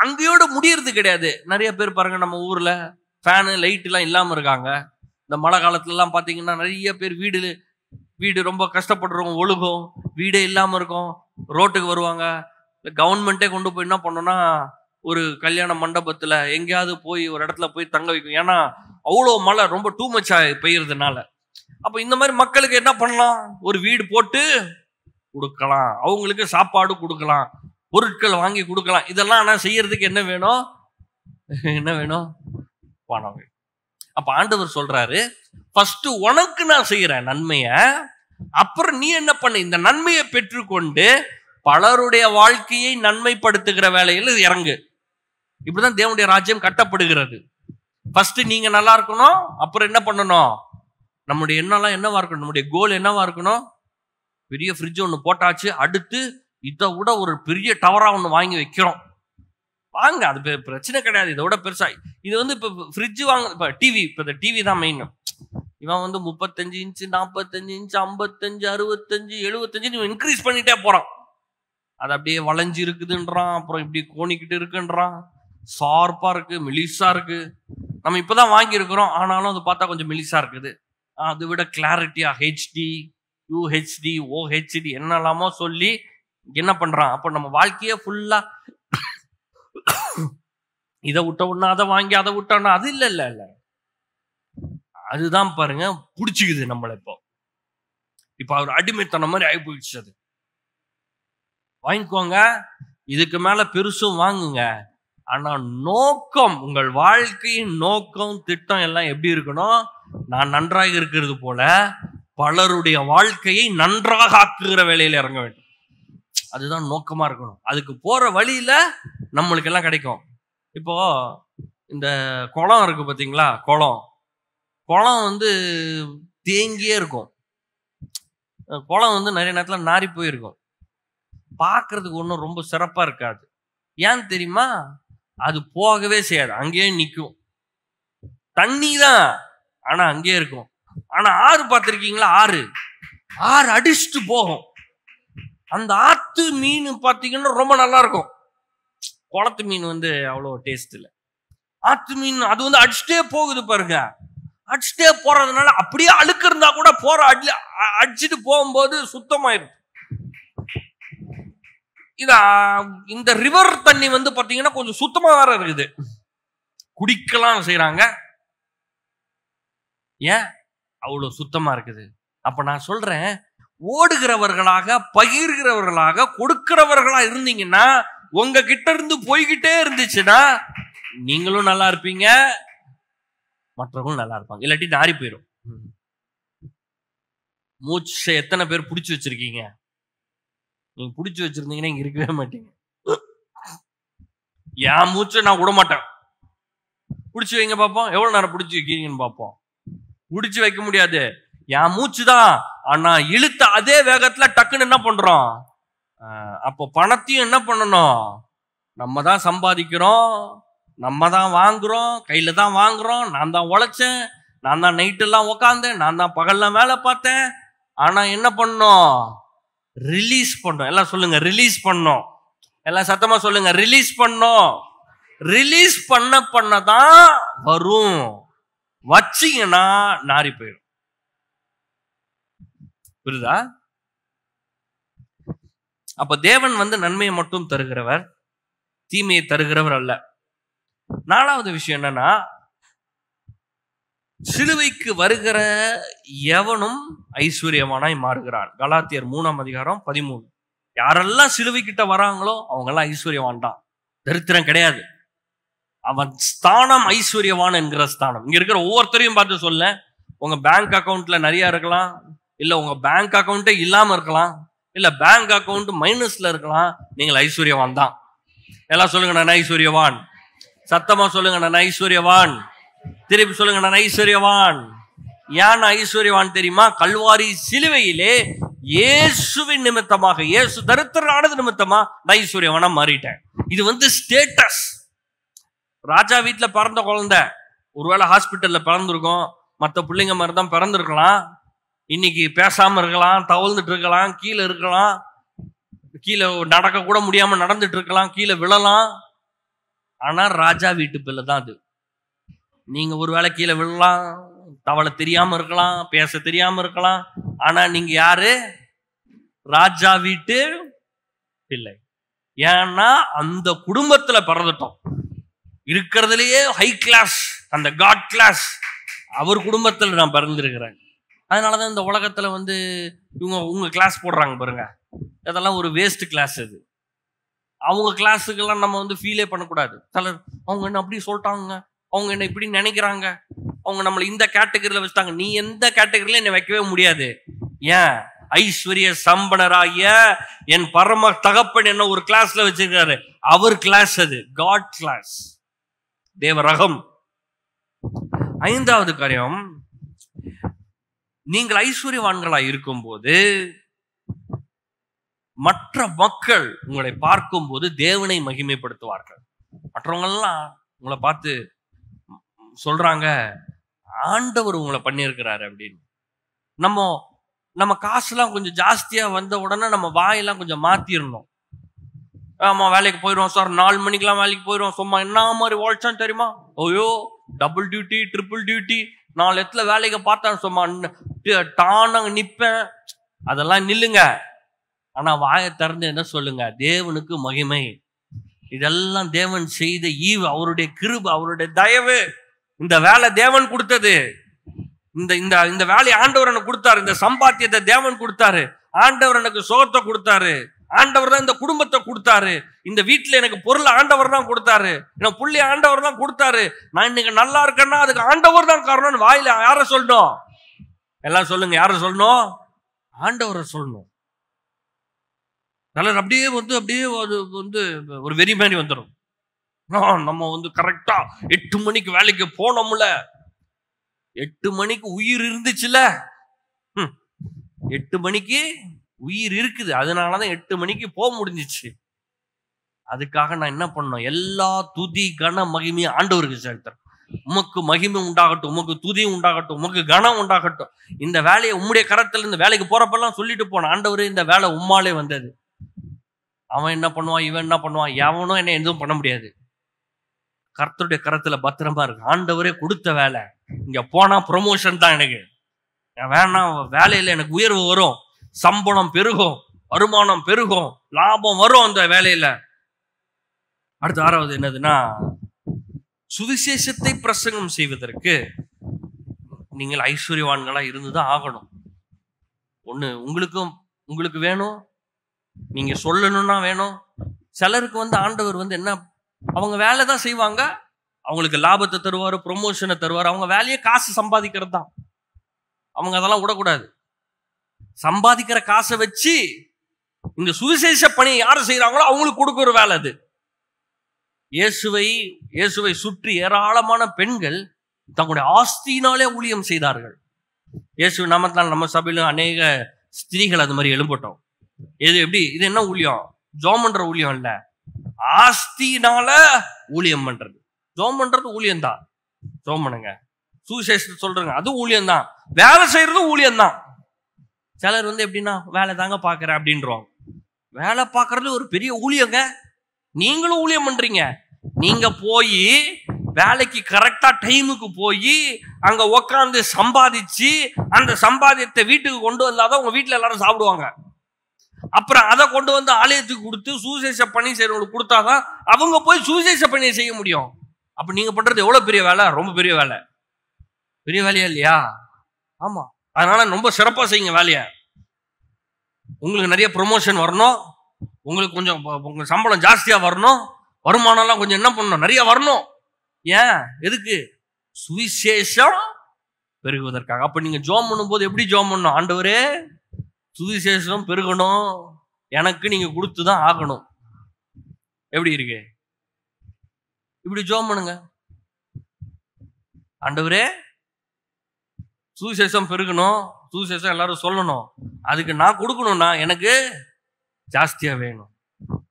அங்கேயோட முடியறது கிடையாது. நிறைய பேர் பாருங்க, நம்ம ஊர்ல ஃபேனு லைட் எல்லாம் இல்லாம இருக்காங்க. இந்த மழை காலத்துல எல்லாம் பாத்தீங்கன்னா நிறைய பேர் வீடு ரொம்ப கஷ்டப்படுறவங்க, ஒழுகும், வீடே இல்லாம இருக்கும், ரோட்டுக்கு வருவாங்க. கவர்மெண்ட்டே கொண்டு போய் என்ன பண்ணோம்னா, ஒரு கல்யாண மண்டபத்துல எங்கேயாவது போய் ஒரு இடத்துல போய் தங்க வைக்கும். ஏன்னா அவ்வளோ மழை ரொம்ப டூ மச் பெய்யறதுனால. அப்ப இந்த மாதிரி மக்களுக்கு என்ன பண்ணலாம்? ஒரு வீடு போட்டு கொடுக்கலாம், அவங்களுக்கு சாப்பாடு கொடுக்கலாம், பொருட்கள் வாங்கி கொடுக்கலாம். இதெல்லாம் ஆனா செய்யறதுக்கு என்ன வேணும்? பணம் வேணும். அப்ப ஆண்டவர் சொல்றாரு, ஃபர்ஸ்ட் உனக்கு நான் செய்யறேன் நன்மைய, அப்புறம் நீ என்ன பண்ண? இந்த நன்மையை பெற்றுக்கொண்டு பலருடைய வாழ்க்கையை நன்மைப்படுத்துகிற வேலையில் இறங்கு. இப்படிதான் தேவனுடைய ராஜ்யம் கட்டப்படுகிறது. ஃபர்ஸ்ட் நீங்க நல்லா இருக்கணும், அப்புறம் என்ன பண்ணணும்? நம்முடைய எண்ணெல்லாம் என்னவா இருக்கணும்? நம்முடைய கோல் என்னவா இருக்கணும்? பெரிய ஃப்ரிட்ஜ் ஒன்று போட்டாச்சு, அடுத்து இதை விட ஒரு பெரிய டவரா ஒன்று வாங்கி வைக்கிறோம். வாங்க, அது பிரச்சனை கிடையாது. இதை விட பெருசா இது இப்போ ஃப்ரிட்ஜ் வாங்க, இப்போ டிவி, இப்போ இந்த டிவி தான் மெயின். இவன் 35 இன்ச்சு, 45 இன்ச்சு, 55, 65, 75 இன்க்ரீஸ் பண்ணிட்டே போறான். அது அப்படியே வளைஞ்சு இருக்குதுன்றான், அப்புறம் இப்படி கோணிக்கிட்டு இருக்குன்றான், ஷார்ப்பா இருக்கு, மெலிசா இருக்கு. நம்ம இப்பதான் வாங்கி இருக்கிறோம், ஆனாலும் அது பார்த்தா கொஞ்சம் மெலிசா இருக்குது. அதை விட கிளாரிட்டியா ஹெச்டி, யூஹெச்டி, ஓஹெச்டி என்னெல்லாமோ சொல்லி என்ன பண்றான்? அப்ப நம்ம வாழ்க்கையே ஃபுல்லா இதை விட்ட உடனே அதை வாங்கி, அதை விட்டோன்னா அது இல்ல. அதுதான் பாருங்க பிடிச்சிக்குது நம்மள. இப்போ அவர் அடிமைத்தனம் மாதிரி ஆகி போயிடுச்சு. அது வாங்கிக்கோங்க, இதுக்கு மேல பெருசும் வாங்குங்க. ஆனா நோக்கம், உங்கள் வாழ்க்கையின் நோக்கம், திட்டம் எல்லாம் எப்படி இருக்கணும்? நான் நன்றாக இருக்கிறது போல பலருடைய வாழ்க்கையை நன்றாக ஆக்குகிற வேலையில இறங்க வேண்டும். அதுதான் நோக்கமா இருக்கணும். அதுக்கு போற வழியில நம்மளுக்கு எல்லாம் கிடைக்கும். இப்போ இந்த குளம் இருக்கு பாத்தீங்களா? குளம் தேங்கியே இருக்கும். குளம் நிறைய நேரத்துல நாரி போயிருக்கும், பார்க்கறதுக்கு ஒன்றும் ரொம்ப சிறப்பா இருக்காது. ஏன் தெரியுமா? அது போகவே செய்யாது, அங்கேயே நிற்கும். தண்ணி தான், ஆனா அங்கேயே இருக்கும். ஆனா ஆறு பார்த்திருக்கீங்களா? ஆறு அடிச்சுட்டு போகும். அந்த ஆத்து மீன் பார்த்தீங்கன்னா ரொம்ப நல்லா இருக்கும். குளத்து மீன் அவ்வளோ டேஸ்ட் இல்லை. ஆத்து மீன் அது அடிச்சுட்டே போகுது பாருங்க. அடிச்சுட்டே போறதுனால அப்படியே அழுக்கு இருந்தா கூட போற அடிச்சுட்டு போகும்போது சுத்தமாயிருக்கு. இந்த ரிவர் தண்ணி பாத்தீங்கன்னா கொஞ்சம் சுத்தமா வேற இருக்குது, குடிக்கலாம் செய்யறாங்க. ஏன் அவ்வளவு சுத்தமா இருக்குது? அப்ப நான் சொல்றேன், ஓடுகிறவர்களாக, பகிர்கிறவர்களாக, கொடுக்கிறவர்களா இருந்தீங்கன்னா, உங்க கிட்ட இருந்து போய்கிட்டே இருந்துச்சுன்னா நீங்களும் நல்லா இருப்பீங்க, மற்றவங்களும் நல்லா இருப்பாங்க. இல்லாட்டி நாரி போயிடும். மூச்சை எத்தனை பேர் பிடிச்சி வச்சிருக்கீங்க? நீங்க பிடிச்சி வச்சிருந்தீங்கன்னா இங்க இருக்கவே மாட்டீங்க. என் மூச்சை நான் விட மாட்டேன். பிடிச்சி வைங்க பார்ப்போம். எவ்வளவு நேரம் பிடிச்சி வைக்கிறீங்கன்னு பார்ப்போம். பிடிச்சி வைக்க முடியாது. என் மூச்சு தான். ஆனா இழுத்த அதே வேகத்துல டக்குன்னு என்ன பண்றோம்? அப்போ பணத்தையும் என்ன பண்ணணும்? நம்ம தான் சம்பாதிக்கிறோம், நம்ம தான் வாங்குறோம், கையில தான் வாங்குறோம். நான் தான் உழைச்சேன், நான் தான் நைட் எல்லாம் உக்காந்தேன், நான் தான் பகல்லாம் வேலை பார்த்தேன். ஆனா என்ன பண்ணோம்? ரிலீஸ் பண்ணோம். எல்லாம் சொல்லுங்க, ரிலீஸ் பண்ணோம். எல்லாம் சத்தமா சொல்லுங்க, ரிலீஸ் பண்ணோம். ரிலீஸ் பண்ணதான் வரும். வச்சீங்கன்னா நாரி போயிடும். புரியுதா? அப்ப தேவன் நன்மையை மட்டும் தருகிறவர், தீமையை தருகிறவர் அல்ல. நாலாவது விஷயம் என்னன்னா, சிலுவைக்கு வருகிற எவனும் ஐஸ்வர்யவானாய் மாறுகிறான். கலாத்தியர் 3:13. யாரெல்லாம் சிலுவை கிட்ட வராங்களோ அவங்க எல்லாம் ஐஸ்வர்யவான் தான். தரித்திரம் கிடையாது. அவன் ஸ்தானம் ஐஸ்வர்யவான் என்கிற ஸ்தானம். இங்க இருக்கிற ஒவ்வொருத்தரையும் பார்த்து சொல்ல, உங்க பேங்க் அக்கவுண்ட்ல நிறைய இருக்கலாம், இல்ல உங்க பேங்க் அக்கவுண்டே இல்லாம இருக்கலாம், இல்ல பேங்க் அக்கவுண்ட் மைனஸ்ல இருக்கலாம். நீங்கள் ஐஸ்வர்யவான் தான். எல்லாம் சொல்லுங்க, நான் ஐஸ்வர்யவான். சத்தமா சொல்லுங்க, நான் ஐஸ்வர்யவான். திருப்பி சொல்லுங்க, நான் ஐஸ்வர்யவான். ஏன் ஐஸ்வர்யவான் தெரியுமா? கல்வாரி சிலுவையிலே இயேசுவின் நிமித்தமாக, இயேசு தரித்திரனானது நிமித்தமா நான் ஐஸ்வர்யவானா மாறிட்டேன். இது ஸ்டேட்டஸ். ராஜா வீட்டுல பிறந்த குழந்தை ஒருவேளை ஹாஸ்பிட்டல்ல பிறந்திருக்கும், மற்ற பிள்ளைங்க மாதிரி தான் பிறந்திருக்கலாம். இன்னைக்கு பேசாம இருக்கலாம், தவழ்ந்துட்டு இருக்கலாம், கீழே இருக்கலாம், கீழே நடக்க கூட முடியாம நடந்துட்டு இருக்கலாம், கீழே விழலாம். ஆனா ராஜா வீட்டு பிள்ளை தான் அது. நீங்க ஒருவேளை கீழே விழலாம், தவளை தெரியாம இருக்கலாம், பேச தெரியாம இருக்கலாம். ஆனா நீங்க யாரு? ராஜா வீட்டு பிள்ளை. ஏன்னா அந்த குடும்பத்துல பிறந்துட்டோம். இருக்கிறதுலயே ஹை கிளாஸ், அந்த காட் கிளாஸ் அவர் குடும்பத்துல நான் பிறந்திருக்கிறேன். அதனாலதான் இந்த உலகத்துல இவங்க உங்க கிளாஸ் போடுறாங்க பாருங்க, அதெல்லாம் ஒரு வேஸ்ட் கிளாஸ். அது அவங்க கிளாஸுக்கெல்லாம் நம்ம ஃபீலே பண்ணக்கூடாது. சிலர் அவங்க என்ன அப்படி சொல்லிட்டாங்க, அவங்க என்ன இப்படி நினைக்கிறாங்க, அவங்க நம்மளை இந்த கேட்டகரியில வச்சுட்டாங்க. நீ எந்த கேட்டகரியில என்னை வைக்கவே முடியாது. ஏன்? ஐஸ்வர்ய சம்பனராகிய என் பரம தகப்பன் என்ன ஒரு கிளாஸ்ல வச்சிருக்காரு. அவர் கிளாஸ் அது, காட் கிளாஸ், தேவ ரகம். ஐந்தாவது காரியம், நீங்கள் ஐஸ்வர்யவான்களா இருக்கும் போது மற்ற மக்கள் உங்களை பார்க்கும் போது தேவனை மகிமைப்படுத்துவார்கள். மற்றவங்க எல்லாம் உங்களை பார்த்து சொல்றாங்க, ஆண்டவர் உங்களை பண்ணியிருக்கிறாரு அப்படின்னு. நம்ம காசுலாம் கொஞ்சம் ஜாஸ்தியா வந்த உடனே நம்ம வாயெல்லாம் கொஞ்சம் மாத்திரணும். ஆமா, வேலைக்கு போயிடுவோம் சார், 4 மணிக்கெல்லாம் வேலைக்கு போயிடுவோம். சும்மா என்ன மாதிரி உழைச்சான்னு தெரியுமா? ஐயோ, டபுள் டியூட்டி, ட்ரிபிள் டியூட்டி, 4 இடத்துல வேலைக்கு பார்த்தேன், சும்மா டானாங்க நிப்பேன். அதெல்லாம் நில்லுங்க. ஆனா வாயை திறந்து என்ன சொல்லுங்க? தேவனுக்கு மகிமை. இதெல்லாம் தேவன் செய்த ஈவு, அவருடைய கிருபை, அவருடைய தயவு. இந்த வேலை தேவன் கொடுத்தது. இந்த வேலையை ஆண்டவர் எனக்கு கொடுத்தாரு. இந்த சம்பாத்தியத்தை தேவன் கொடுத்தாரு. ஆண்டவர் எனக்கு சுகத்தை கொடுத்தாரு. ஆண்டவர் தான் இந்த குடும்பத்தை கொடுத்தாரு. இந்த வீட்டுல எனக்கு பொருள் ஆண்டவர் தான் கொடுத்தாரு. எனக்கு புள்ளி ஆண்டவர் தான் கொடுத்தாரு. நான் இன்னைக்கு நல்லா இருக்கேன்னா அதுக்கு ஆண்டவர் தான் காரணம். வாயில யார சொல்லணும்? எல்லாம் சொல்லுங்க, யார சொல்லணும்? ஆண்டவரை சொல்லணும். நல்ல அப்படியே அப்படியே ஒரு வெறி மாதிரி வந்துடும். நம்ம கரெக்டா 8 மணிக்கு வேலைக்கு போனோம்ல, 8 மணிக்கு உயிர் இருந்துச்சுல, 8 மணிக்கு உயிர் இருக்குது, அதனாலதான் 8 மணிக்கு போக முடிஞ்சிச்சு. அதுக்காக நான் என்ன பண்ணோம்? எல்லா துதி கன மகிமையும் ஆண்டவருக்கு செலுத்துறேன். உமக்கு மகிமை உண்டாகட்டும், உமக்கு துதி உண்டாகட்டும், உமக்கு கனம் உண்டாகட்டும். இந்த வேலையை உம்முடைய கரத்துல இருந்து வேலைக்கு போறப்பெல்லாம் சொல்லிட்டு போன, ஆண்டவரே இந்த வேலை உம்மாலே வந்தது. அவன் என்ன பண்ணுவான், இவன் என்ன பண்ணுவான், எவனும் என்ன எதுவும் பண்ண முடியாது. கர்த்தருடைய கரத்துல பத்திரமா இருக்கு. ஆண்டவரே கொடுத்த வேலை, இங்க போனா ப்ரொமோஷன் தான். எனக்கு வேணாம், வேலையில எனக்கு உயர்வு வரும், சம்பளம் பெருகும், வருமானம் பெருகும், லாபம் வரும் அந்த வேலையில. அடுத்து 6வது என்னதுன்னா, சுவிசேஷத்தை பிரசங்கம் செய்வதற்கு நீங்கள் ஐஸ்வர்யவான்களா இருந்துதான் ஆகணும். ஒண்ணு உங்களுக்கு வேணும், நீங்க சொல்லணும்னா வேணும். சிலருக்கு ஆண்டவர் என்ன, அவங்க வேலை தான் செய்வாங்க, அவங்களுக்கு லாபத்தை தருவாரு, ப்ரொமோஷனை தருவாரு. அவங்க வேலையே காசு சம்பாதிக்கிறது தான். அவங்க அதெல்லாம் விடக்கூடாது. சம்பாதிக்கிற காசை வச்சு இந்த சுவிசேஷ பணி யாரு செய்யறாங்களோ அவங்களுக்கு கொடுக்கிற வேலை அது. இயேசுவை சுற்றி ஏராளமான பெண்கள் தங்களுடைய ஆஸ்தியினாலே ஊழியம் செய்தார்கள். இயேசு நாமத்தால் நம்ம சபையிலும் அநேக ஸ்திரீகள் அது மாதிரி எழும்பட்டோம். எப்படி இது என்ன ஊழியம்? ஜோம் பண்ற ஊழியம் இல்ல, ஆஸ்தினால ஊழியம் பண்றது. ஜோம் பண்றது ஊழியம் தான். ஜோம் பண்ணுங்க, சுவிசேஷத்தை சொல்றங்க, அது ஊழியம் தான். வேலை செய்யறதும் ஊழியம் தான். சிலர் எப்படின்னா வேலை தாங்க பாக்குறேன் அப்படின்றோம். வேலை பார்க்கறது ஒரு பெரிய ஊழியங்க. நீங்களும் ஊழியம் பண்றீங்க. நீங்க போய் வேலைக்கு கரெக்டா டைமுக்கு போய் அங்க உக்காந்து சம்பாதிச்சு அந்த சம்பாதியத்தை வீட்டுக்கு கொண்டு வந்தாதான் உங்க வீட்டுல எல்லாரும் சாப்பிடுவாங்க. அப்புறம் அதை கொண்டு வந்து ஆலயத்துக்கு கொடுத்து சுவிசேஷ பணி செய்யறவங்களுக்கு கொடுத்தாதான் அவங்க போய் சுவிசேஷ பணியை செய்ய முடியும். அப்ப நீங்க பண்றது எவ்வளவு பெரிய வேலை? ரொம்ப பெரிய வேலை. பெரிய வேலையா இல்லையா? ஆமா. அதனால ரொம்ப சிறப்பா செய்யுங்க வேலையை. உங்களுக்கு நிறைய ப்ரொமோஷன் வரணும், உங்களுக்கு கொஞ்சம் உங்க சம்பளம் ஜாஸ்தியா வரணும், வருமானம் எல்லாம் கொஞ்சம் என்ன பண்ணணும், நிறைய வரணும். ஏன்? எதுக்கு? சுவிசேஷம் பெருகுவதற்காக. அப்ப நீங்க ஜோம் பண்ணும் போது எப்படி ஜோம் பண்ணணும்? ஆண்டவரே சுவிசேஷம் பெருகணும், எனக்கு நீங்க கொடுத்துதான் ஆகணும். எப்படி இருக்கு? இப்படி ஜோம் பண்ணுங்க. ஆண்டவரே சுவிசேஷம் பெருகணும், சுவிசேஷம் எல்லாரும் சொல்லணும், அதுக்கு நான் கொடுக்கணும்னா எனக்கு ஜாஸ்தியா வேணும்.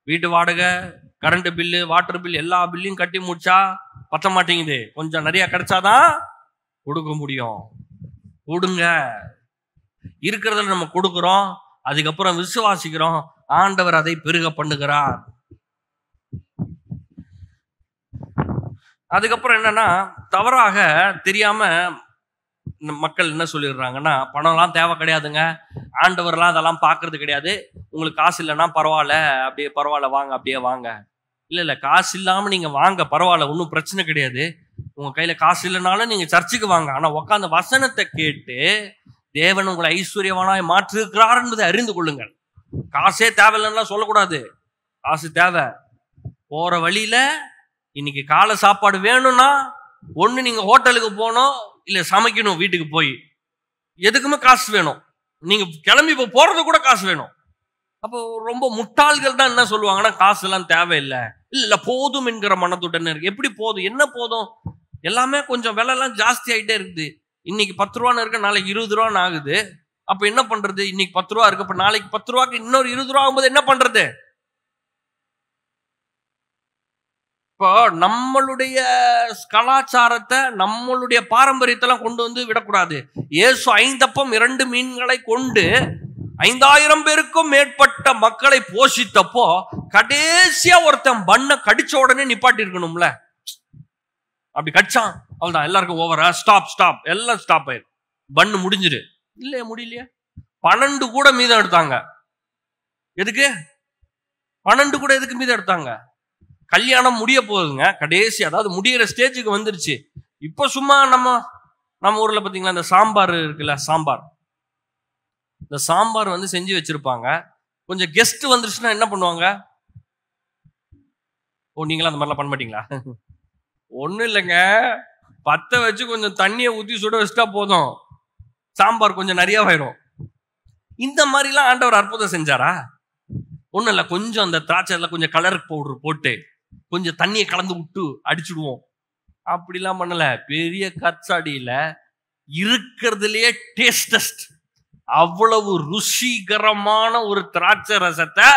வீட்டு வாடகை, கரண்ட் பில்லு, வாட்டர் பில் எல்லா பில்லையும் கட்டி முடிச்சா பத்த மாட்டேங்குது. கொஞ்சம் நிறைய கிடைச்சாதான் கொடுக்க முடியும். கொடுங்க. இருக்கிறதுல நம்ம கொடுக்கிறோம், அதுக்கப்புறம் விசுவாசிக்கிறோம், ஆண்டவர் அதை பெருக பண்ணுகிறார். அதுக்கப்புறம் என்னன்னா, தவறாக தெரியாம மக்கள் என்ன சொல்லிடுறாங்கன்னா, பணம்லாம் தேவை கிடையாதுங்க, ஆண்டவர்லாம் அதெல்லாம் பார்க்கறது கிடையாது, உங்களுக்கு காசு இல்லைன்னா பரவாயில்ல, அப்படியே பரவாயில்ல வாங்க, அப்படியே வாங்க. இல்ல காசு இல்லாம நீங்க வாங்க, பரவாயில்ல, ஒன்றும் பிரச்சனை கிடையாது. உங்க கையில காசு இல்லைனாலும் நீங்க சர்ச்சுக்கு வாங்க. ஆனா உட்காந்த வசனத்தை கேட்டு தேவன் உங்களை ஐஸ்வர்யவானாய் மாற்றிருக்கிறார் என்பதை அறிந்து கொள்ளுங்கள். காசே தேவையில்லைன்னா சொல்லக்கூடாது. காசு தேவை. போற வழியில இன்னைக்கு காலை சாப்பாடு வேணும்னா ஒண்ணு நீங்க ஹோட்டலுக்கு போகணும், இல்ல சமைக்கணும் வீட்டுக்கு போய். எதுக்குமே காசு வேணும். நீங்க கிளம்பி போறது கூட காசு வேணும். அப்போ ரொம்ப முட்டாள்கள் தான் என்ன சொல்லுவாங்கன்னா, காசு எல்லாம் தேவையில்லை, இல்ல போதும் என்கிற மனத்துடன் இருக்கு. எப்படி போதும்? என்ன போதும்? எல்லாமே கொஞ்சம் விலை எல்லாம் ஜாஸ்தி ஆயிட்டே இருக்குது. இன்னைக்கு 10 ரூபான்னு இருக்க, நாளைக்கு 20 ரூபான்னு ஆகுது. அப்ப என்ன பண்றது? இன்னைக்கு 10 ரூபா இருக்கு, அப்ப நாளைக்கு 10 ரூபாய்க்கு இன்னொரு 20 ரூபா ஆகும்போது என்ன பண்றது? இப்போ நம்மளுடைய கலாச்சாரத்தை, நம்மளுடைய பாரம்பரியத்தெல்லாம் கொண்டு வந்து விடக்கூடாது. இயேசு 5 அப்பம் 2 மீன்களை கொண்டு 5000 பேருக்கும் மேற்பட்ட மக்களை போஷித்தப்போ கடைசியா ஒருத்தன் பண்ண கடிச்ச உடனே நிப்பாட்டி இருக்கணும்ல. அப்படி கடிச்சான், அவ்வளவுதான், எல்லாருக்கும் ஓவரா, ஸ்டாப் ஸ்டாப், எல்லாம் ஸ்டாப் ஆயிரு, பண்ணு முடிஞ்சிரு. இல்லையா? முடியலையா? 12 கூட மீதம் எடுத்தாங்க. எதுக்கு 12 கூட எதுக்கு மீதம் எடுத்தாங்க? கல்யாணம் முடிய போகுதுங்க, கடைசி, அதாவது முடிகிற ஸ்டேஜுக்கு வந்துருச்சு. இப்போ சும்மா நம்ம ஊர்ல பாத்தீங்களா, இந்த சாம்பார் இருக்குல்ல, சாம்பார், இந்த சாம்பார் செஞ்சு வச்சிருப்பாங்க. கொஞ்சம் கெஸ்ட் வந்துருச்சுன்னா என்ன பண்ணுவாங்க? ஓ, நீங்களா அந்த மாதிரிலாம் பண்ண மாட்டீங்களா? ஒண்ணும் இல்லைங்க, பத்த வச்சு கொஞ்சம் தண்ணியை ஊத்தி சுட வச்சுட்டா போதும், சாம்பார் கொஞ்சம் நிறைய ஆயிரும். இந்த மாதிரிலாம் ஆண்டவர் அற்புதம் செஞ்சாரா? ஒண்ணும் இல்ல, கொஞ்சம் அந்த திராட்சைல கொஞ்சம் கலர் பவுடர் போட்டு கொஞ்சம் தண்ணியை கலந்து விட்டு அடிச்சுடுவோம், அப்படிலாம் பண்ணல. பெரிய கச்சாடியில இருக்கிறதுலயே டேஸ்டஸ்ட், அவ்வளவு ருசிகரமான ஒரு திராட்சை ரசத்தை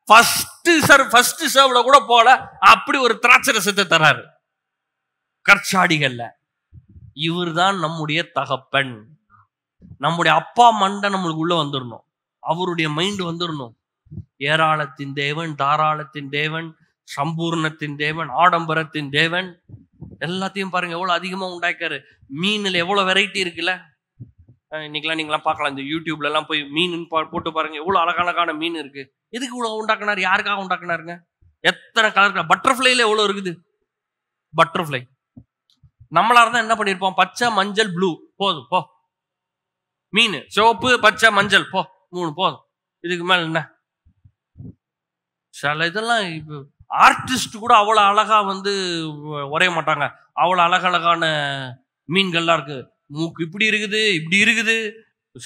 ஃபர்ஸ்ட் சர்வ்ல கூட போல அப்படி ஒரு திராட்சை ரசத்தை தராரு கற்சாடிகள்ல. இவர் தான் நம்முடைய தகப்பன். நம்முடைய அப்பா மண்டை நம்மளுக்கு உள்ள வந்துடணும், அவருடைய மைண்ட் வந்துடணும். ஏராளத்தின் தேவன், தாராளத்தின் தேவன், சம்பூர்ணத்தின் தேவன், ஆடம்பரத்தின் தேவன், எல்லாத்தையும் பாருங்க எவ்வளவு அதிகமா உண்டாக்காரு. மீன்ல எவ்வளவு வெரைட்டி இருக்குல்ல. இன்னைக்கெல்லாம் நீங்களாம் பார்க்கலாம், இந்த யூடியூப்ல எல்லாம் போய் மீன் போட்டு பாருங்க, எவ்வளவு அழகழகான மீன் இருக்கு. எதுக்கு இவ்வளவு உண்டாக்குனாரு? யாருக்காக உண்டாக்குனாருங்க? எத்தனை கலர். பட்டர்ஃபிளைல எவ்வளவு இருக்குது? பட்டர்ஃபிளை நம்மளா இருந்தா என்ன பண்ணிருப்போம்? பச்சை, மஞ்சள், ப்ளூ, போதும் போ. மீன் சிவப்பு, பச்சை, மஞ்சள், போ, 3 போதும். இதுக்கு மேல என்ன? சில இதெல்லாம் ஆர்டிஸ்ட் கூட அவ்வளவு அழகா வந்து வரைய மாட்டாங்க. அவ்வளவு அழகழகான மீன்கள்லாம் இருக்கு. மூக்கு இப்படி இருக்குது, இப்படி இருக்குது,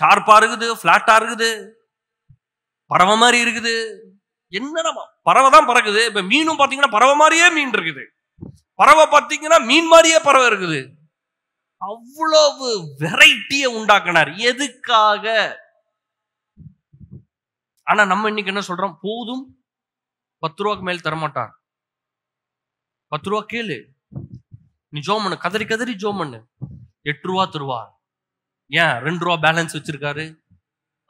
ஷார்ப்பா இருக்குது, பிளாட்டா இருக்குது, பறவை மாதிரி இருக்குது. என்னடா பறவை தான் பறக்குது. இப்ப மீனும் பாத்தீங்கன்னா பறவை மாதிரியே மீன் இருக்குது, பறவை பாத்தீங்கன்னா மீன் மாதிரியே பறவை இருக்குது. அவ்வளவு வெரைட்டியை உண்டாக்கினார். எதுக்காக? ஆனா நம்ம இன்னைக்கு என்ன சொல்றோம்? போதும், 10 ரூபாய்க்கு மேல் தரமாட்டார். 10 ரூபா கேளு, நீ ஜோம் பண்ணு, கதறி கதறி ஜோம் பண்ணு, 8 ரூபா தருவா. ஏன்? 2 ரூபா பேலன்ஸ் வச்சிருக்காரு,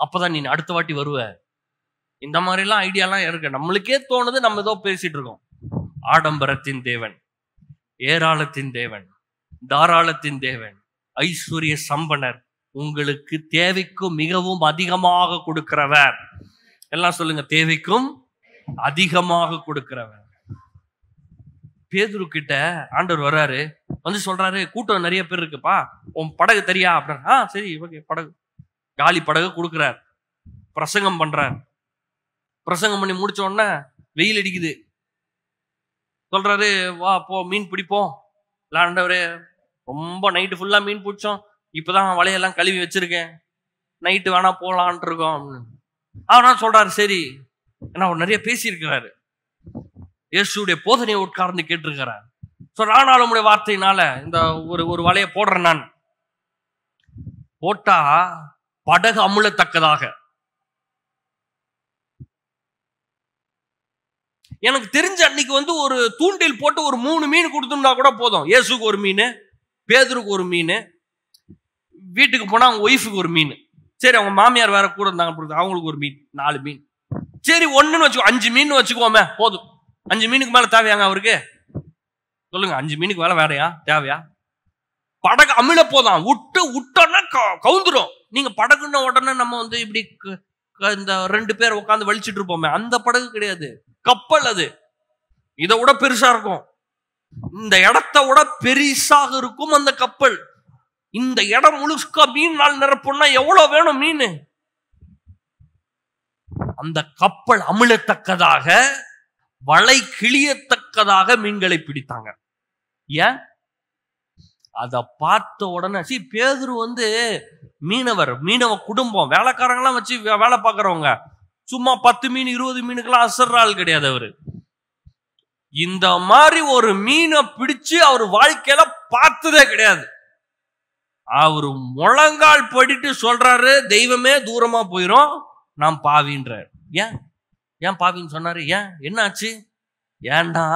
அப்பதான் நீ அடுத்த வாட்டி வருவ. இந்த மாதிரி எல்லாம் ஐடியாலாம் இருக்கு. நம்மளுக்கே தோணுது, நம்ம ஏதோ பேசிட்டு இருக்கோம். ஆடம்பரத்தின் தேவன், ஏராளத்தின் தேவன், தாராளத்தின் தேவன், ஐஸ்வர்ய சம்பனர், உங்களுக்கு தேவைக்கும் மிகவும் அதிகமாக கொடுக்கிறவர். எல்லாம் சொல்லுங்க, தேவைக்கும் அதிகமாக கொடுக்கிறவர். பேதுரு கிட்ட ஆண்டவர் வர்றாரு, வந்து சொல்றாரு, கூட்டம் நிறைய பேர் இருக்குப்பா, உன் படகு தெரியா அப்படின்னா, சரி ஓகே, படகு, காலி படகு கொடுக்குறார். பிரசங்கம் பண்றார். பிரசங்கம் பண்ணி முடிச்ச உடனே வெயில் அடிக்குது. சொல்றாரு, வா போ மீன் பிடிப்போம். ஆண்டவரே, ரொம்ப நைட்டு ஃபுல்லா மீன் பிடிச்சோம், இப்பதான் வலையெல்லாம் கழுவி வச்சிருக்கேன், நைட்டு வேணா போலான் இருக்கோம். ஆனா சொல்றாரு சரி, ஏன்னா அவர் நிறைய பேசியிருக்கிறாரு, இயேசுடைய போதனையை உட்கார்ந்து கேட்டிருக்கிறார். ஆனாலும் உங்களுடைய வார்த்தையினால இந்த ஒரு வலையை போடுறேன். நான் போட்டா படகு அமுழத்தக்கதாக. எனக்கு தெரிஞ்ச அன்னைக்கு வந்து ஒரு தூண்டில் போட்டு ஒரு 3 மீன் கொடுத்துட்டா கூட போதும். இயேசுக்கு ஒரு மீன், பேதுருக்கு ஒரு மீன், வீட்டுக்கு போனா அவங்க ஒய்ஃபுக்கு ஒரு மீன், சரி அவங்க மாமியார் வேற கூட இருந்தாங்க, அவங்களுக்கு ஒரு மீன், 4 மீன், சரி ஒண்ணுன்னு வச்சுக்கோ, 5 மீன் வச்சுக்கோமே, போதும். 5 மீனுக்கு மேல தேவையாங்க அவருக்கு? சொல்லுங்க, 5 மீனுக்கு மேல வேறையா தேவையா? படகு அமிழ போதான், விட்டோன்னா கவுந்துரும். நீங்க படகுன்ன உடனே நம்ம வந்து இப்படி இந்த 2 பேர் உட்காந்து வலிச்சிட்டு இருப்போமே, அந்த படகு கிடையாது, கப்பல். அது இதை விட பெருசா இருக்கும், இந்த இடத்தை விட பெரிசாக இருக்கும் அந்த கப்பல். இந்த இடம் முழுக்க மீன் நாள் நிரப்புனா எவ்வளவு வேணும் மீன்? அந்த கப்பல் அமிழத்தக்கதாக, வலை கிளியத்தக்கதாக மீன்களை பிடித்தாங்க. ஏன்? அத பார்த்த உடனே பேதுரு வந்து மீனவர், மீனவ குடும்பம், வேலைக்காரங்களாம் வச்சு வேலை பார்க்கறவங்க, சும்மா 10 மீன் 20 மீனுக்கெல்லாம் அசர்ற ஆள் கிடையாது அவரு. இந்த மாதிரி ஒரு மீனை பிடிச்சு அவர் வாழ்க்கையில பார்த்ததே கிடையாது. அவரு முழங்கால் படிட்டு சொல்றாரு, தெய்வமே தூரமா போயிரும், நான் பாவின்றார். ஏன் பாவின்னு சொன்னாரு? ஏன், என்ன ஆச்சு? ஏண்டா,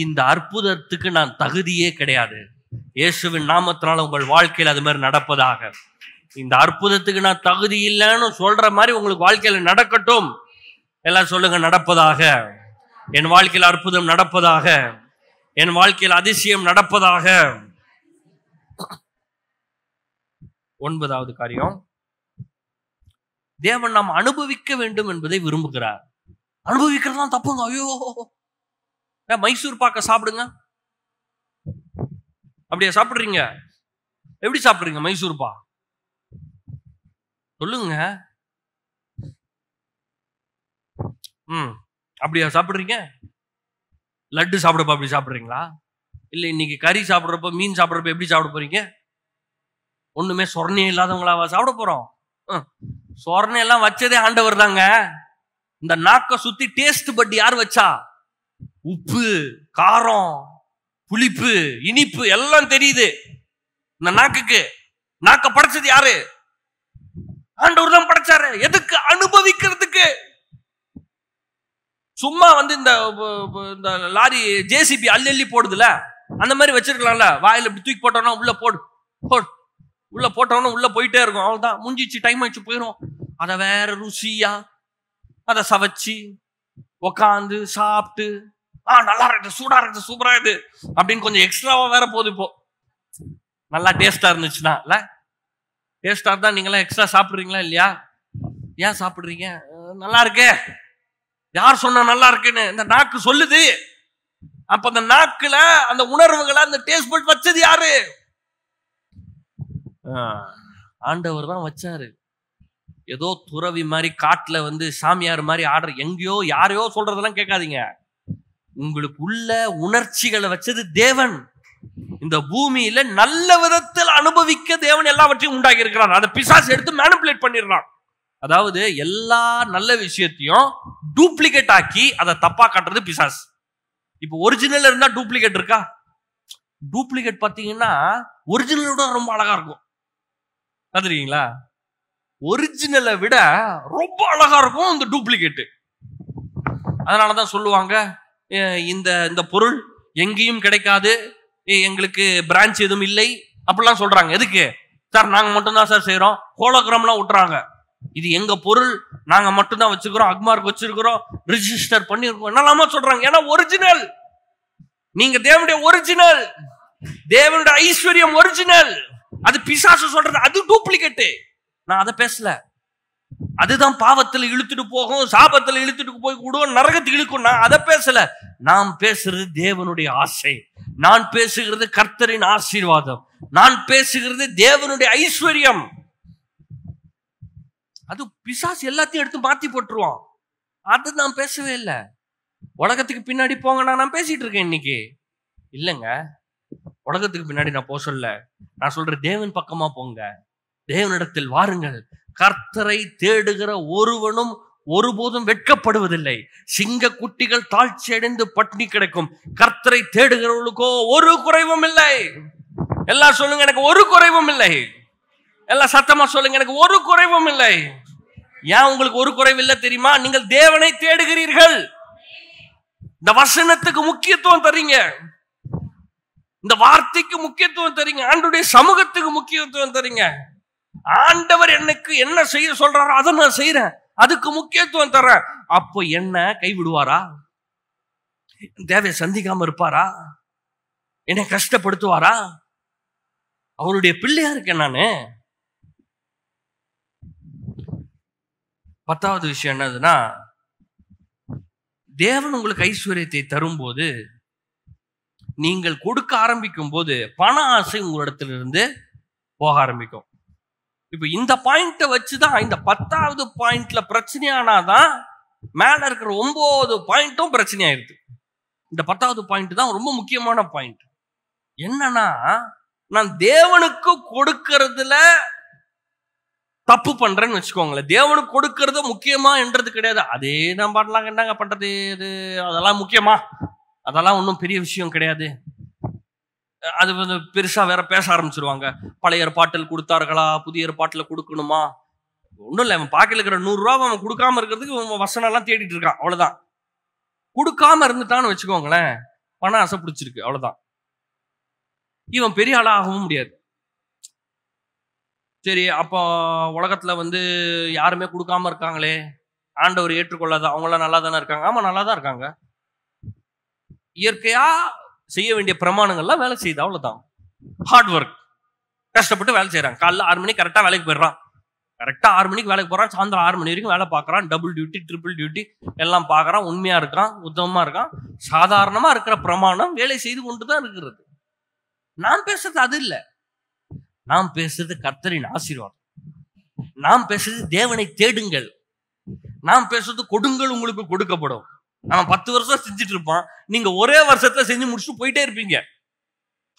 இந்த அற்புதத்துக்கு நான் தகுதியே கிடையாது. இயேசுவின் நாமத்தினால உங்கள் வாழ்க்கையில் அது மாதிரி நடப்பதாக. இந்த அற்புதத்துக்கு நான் தகுதி இல்லைன்னு சொல்ற மாதிரி உங்களுக்கு வாழ்க்கையில நடக்கட்டும். எல்லாம் சொல்லுங்க, நடப்பதாக. என் வாழ்க்கையில் அற்புதம் நடப்பதாக, என் வாழ்க்கையில் அதிசயம் நடப்பதாக. 9வது காரியம், தேவன் நாம் அனுபவிக்க வேண்டும் என்பதை விரும்புகிறார். அனுபவிக்கிறது தான் தப்புங்க. ஐயோ, மைசூர் பாக்க சாப்பிடுங்க. அப்படியே சாப்பிடுறீங்க? எப்படி சாப்பிடுறீங்க மைசூர் பா? சொல்லுங்க. அப்படியா சாப்பிடுறீங்க? லட்டு சாப்பிடப்ப அப்படி சாப்பிடுறீங்களா? இல்ல இன்னைக்கு கறி சாப்பிடுறப்ப, மீன் சாப்பிடுறப்ப எப்படி சாப்பிட போறீங்க? ஒண்ணுமே சொர்ணே இல்லாதவங்களாவா சாப்பிட போறோம்? சொர்ணை எல்லாம் வச்சதே ஆண்டவர் தாங்க. இந்த நாக்க சுத்தி டேஸ்ட் பட் யார் வச்சா? உப்பு, காரம், புளிப்பு, இனிப்பு எல்லாம் தெரியுது இந்த நாக்குக்கு. நாக்க படைச்சது யாரு? ஆண்டவர் தான் படைச்சாரு. எதுக்கு? அனுபவிக்கிறதுக்கு. சும்மா வந்து இந்த லாரி ஜேசிபி அள்ளி போடுதுல, அந்த மாதிரி வச்சிருக்கலாம்ல. வாயில இப்படி தூக்கி போட்டோம்னா உள்ள உள்ள போட்டோம்னா உள்ள போயிட்டே இருக்கும். அவ்வளவுதான், முடிஞ்சிச்சு, டைம் ஆயிடுச்சு, போயிடும். அதை வேற ருசியா அதை சவைச்சு உக்காந்து சாப்பிட்டு, நல்லா இருக்கு, சூடா இருக்கு, சூப்பரா இருக்கு அப்படின்னு கொஞ்சம் எக்ஸ்ட்ராவா வேற போகுது. இப்போ நல்லா டேஸ்டா இருந்துச்சுன்னா, இல்ல டேஸ்டா இருந்தா நீங்க எல்லாம் எக்ஸ்ட்ரா சாப்பிடுறீங்களா இல்லையா? ஏன் சாப்பிடுறீங்க? நல்லா இருக்கே. யார் சொன்னா நல்லா இருக்குன்னு? இந்த நாக்கு சொல்லுது. அப்ப அந்த நாக்குல அந்த உணர்வுகளை, அந்த டேஸ்ட் பட் வச்சது யாரு? ஆண்டவர் தான் வச்சாரு. ஏதோ துறவி மாதிரி காட்டுல வந்து சாமியார் மாதிரி ஆர்டர், எங்கேயோ யாரையோ சொல்றதெல்லாம் கேட்காதீங்க. உங்களுக்கு உள்ள உணர்ச்சிகளை வச்சது தேவன். இந்த பூமியில நல்ல விதத்தில் அனுபவிக்க தேவன் எல்லாவற்றையும் உண்டாக்கி இருக்கிறார். அதை பிசாசு எடுத்து மேனிபுலேட் பண்ணிடுறான். அதாவது எல்லா நல்ல விஷயத்தையும் டூப்ளிகேட் ஆக்கி அதை தப்பா காட்டுறது பிசாசு. இப்போ ஒரிஜினல் இருந்தா டூப்ளிகேட் இருக்கா? டூப்ளிகேட் பாத்தீங்கன்னா ஒரிஜினலோட ரொம்ப அழகா இருக்கும். பாத்துருக்கீங்களா? ஒரிஜினலை விட ரொம்ப அழகா இருக்கும் இந்த டூப்ளிகேட். அதனாலதான் சொல்லுவாங்க, இந்த பொருள் எங்கேயும் கிடைக்காது, எங்களுக்கு பிரான்ச் எதுவும் இல்லை அப்படிலாம் சொல்றாங்க. எதுக்கு சார்? நாங்க மட்டும்தான் சார் செய்யறோம். ஹோலோகிராம்லாம் விட்டுறாங்க. இது எங்க பொருள், நாங்க மட்டும்தான் வச்சுக்கிறோம், அக்மார்க் வச்சிருக்கிறோம், ரிஜிஸ்டர் பண்ணிருக்கோம், என்னெல்லாமா சொல்றாங்க. ஏன்னா ஒரிஜினல். நீங்க தேவனுடைய ஒரிஜினல், தேவனுடைய ஐஸ்வர்யம் ஒரிஜினல். அது பிசாசு சொல்றது, அது டூப்ளிகேட். நான் அதை பேசல. அதுதான் பாவத்துல இழுத்துட்டு போகும், சாபத்துல இழுத்துட்டு போய் கூடும், நரகத்துக்கு இழுக்கும். நான் அதை பேசல. நான் பேசுறது தேவனுடைய ஆசை. நான் பேசுகிறது கர்த்தரின் ஆசீர்வாதம். நான் பேசுகிறது தேவனுடைய ஐஸ்வர்யம். அது பிசாசு எல்லாத்தையும் எடுத்து மாத்தி போட்டுருவான். அது நான் பேசவே இல்லை. உலகத்துக்கு பின்னாடி போங்க நான் பேசிட்டு இருக்கேன் இன்னைக்கு. இல்லைங்க, உலகத்துக்கு பின்னாடி நான் போக சொல்ல. நான் சொல்றேன் தேவன் பக்கமா போங்க, தேவனிடத்தில் வாருங்கள். கர்த்தரை தேடுகிற ஒருவனும் ஒருபோதும் வெட்கப்படுவதில்லை. சிங்க குட்டிகள் தாழ்ச்சி அடைந்து பட்டினி கிடைக்கும். கர்த்தரை தேடுகிறவர்களுக்கோ ஒரு குறைவும் இல்லை. எல்லாம் சொல்லுங்க, எனக்கு ஒரு குறைவும் இல்லை. எல்லாம் சத்தமா சொல்லுங்க, எனக்கு ஒரு குறைவும் இல்லை. ஏன் உங்களுக்கு ஒரு குறைவு இல்லை தெரியுமா? நீங்கள் தேவனை தேடுகிறீர்கள். இந்த வசனத்துக்கு முக்கியத்துவம் தரீங்க, இந்த வார்த்தைக்கு முக்கியத்துவம் தரீங்க, ஆண்டவருடைய சமூகத்துக்கு முக்கியத்துவம் தரீங்க. ஆண்டவர் எனக்கு என்ன செய்ய சொல்றாரோ அதை நான் செய்யறேன், அதுக்கு முக்கியத்துவம் தர்றேன். அப்போ என்ன கைவிடுவாரா? தேவையை சந்திக்காம இருப்பாரா? என்னை கஷ்டப்படுத்துவாரா? அவருடைய பிள்ளையா இருக்கேன் நானு. 10வது விஷயம் என்னதுன்னா, தேவன் உங்களுக்கு ஐஸ்வர்யத்தை தரும்போது, நீங்கள் கொடுக்க ஆரம்பிக்கும் போது பண ஆசை உங்களிடத்திலிருந்து போக ஆரம்பிக்கும். இப்ப இந்த பாயிண்ட வச்சுதான் இந்த 10வது பாயிண்ட்ல பிரச்சனையானாதான் மேல இருக்கிற 9 பாயிண்ட்டும் பிரச்சனை ஆயிடுது. இந்த 10வது பாயிண்ட் தான் ரொம்ப முக்கியமான பாயிண்ட். என்னன்னா, நான் தேவனுக்கு கொடுக்கறதுல தப்பு பண்றேன்னு வச்சுக்கோங்களேன். தேவனுக்கு கொடுக்கறது முக்கியமா என்றது கிடையாது. அதே நான் பண்ணலாம், என்னங்க பண்றது, இது அதெல்லாம் முக்கியமா? அதெல்லாம் ஒன்றும் பெரிய விஷயம் கிடையாது. அது வந்து பெருசா வேற பேச ஆரம்பிச்சிருவாங்க. பழைய ஏற்பாட்டில் கொடுத்தார்களா, புதிய ஏற்பாட்டில் கொடுக்கணுமா? ஒன்றும் இல்லை, அவன் பாக்கெட்ல இருக்கிற 100 ரூபா அவன் கொடுக்காம இருக்கிறதுக்கு வசனம் எல்லாம் தேடிட்டு இருக்கான். அவ்வளவுதான். கொடுக்காம இருந்துட்டான்னு வச்சுக்கோங்களேன், பணம் ஆசை பிடிச்சிருக்கு, அவ்வளவுதான். இவன் பெரிய ஆளா ஆகவும் முடியாது. சரி, அப்போ உலகத்துல வந்து யாருமே கொடுக்காம இருக்காங்களே, ஆண்டவர் ஏற்றுக்கொள்ளாத, அவங்களாம் நல்லா தானே இருக்காங்க. ஆமா, நல்லா தான் இருக்காங்க. இயற்கையா செய்ய வேண்டிய பிரமாணங்கள்லாம் வேலை செய்யுது, அவ்வளவுதான். ஹார்ட் ஒர்க், கஷ்டப்பட்டு வேலை செய்யறாங்க. காலைல 6 மணிக்கு கரெக்டா வேலைக்கு போயிடுறான். கரெக்டா 6 மணிக்கு வேலைக்கு போறான், சாயந்தரம் 6 மணி வரைக்கும் வேலை பார்க்கறான். டபுள் டியூட்டி, ட்ரிபிள் டியூட்டி எல்லாம் பார்க்கறான். உண்மையா இருக்கான், உத்தமமா இருக்கான். சாதாரணமா இருக்கிற பிரமாணம் வேலை செய்து கொண்டுதான் இருக்கிறது. நான் பேசுறது அது இல்லை. நாம் பேசுறது கர்த்தரின் ஆசீர்வாதம். நாம் பேசுறது தேவனை தேடுங்கள். நாம் பேசுறது கொடுங்கள், உங்களுக்கு கொடுக்கப்படும். அவன் 10 வருஷம் செஞ்சுட்டு இருப்பான், நீங்க ஒரே வருஷத்துல செஞ்சு முடிச்சுட்டு போயிட்டே இருப்பீங்க.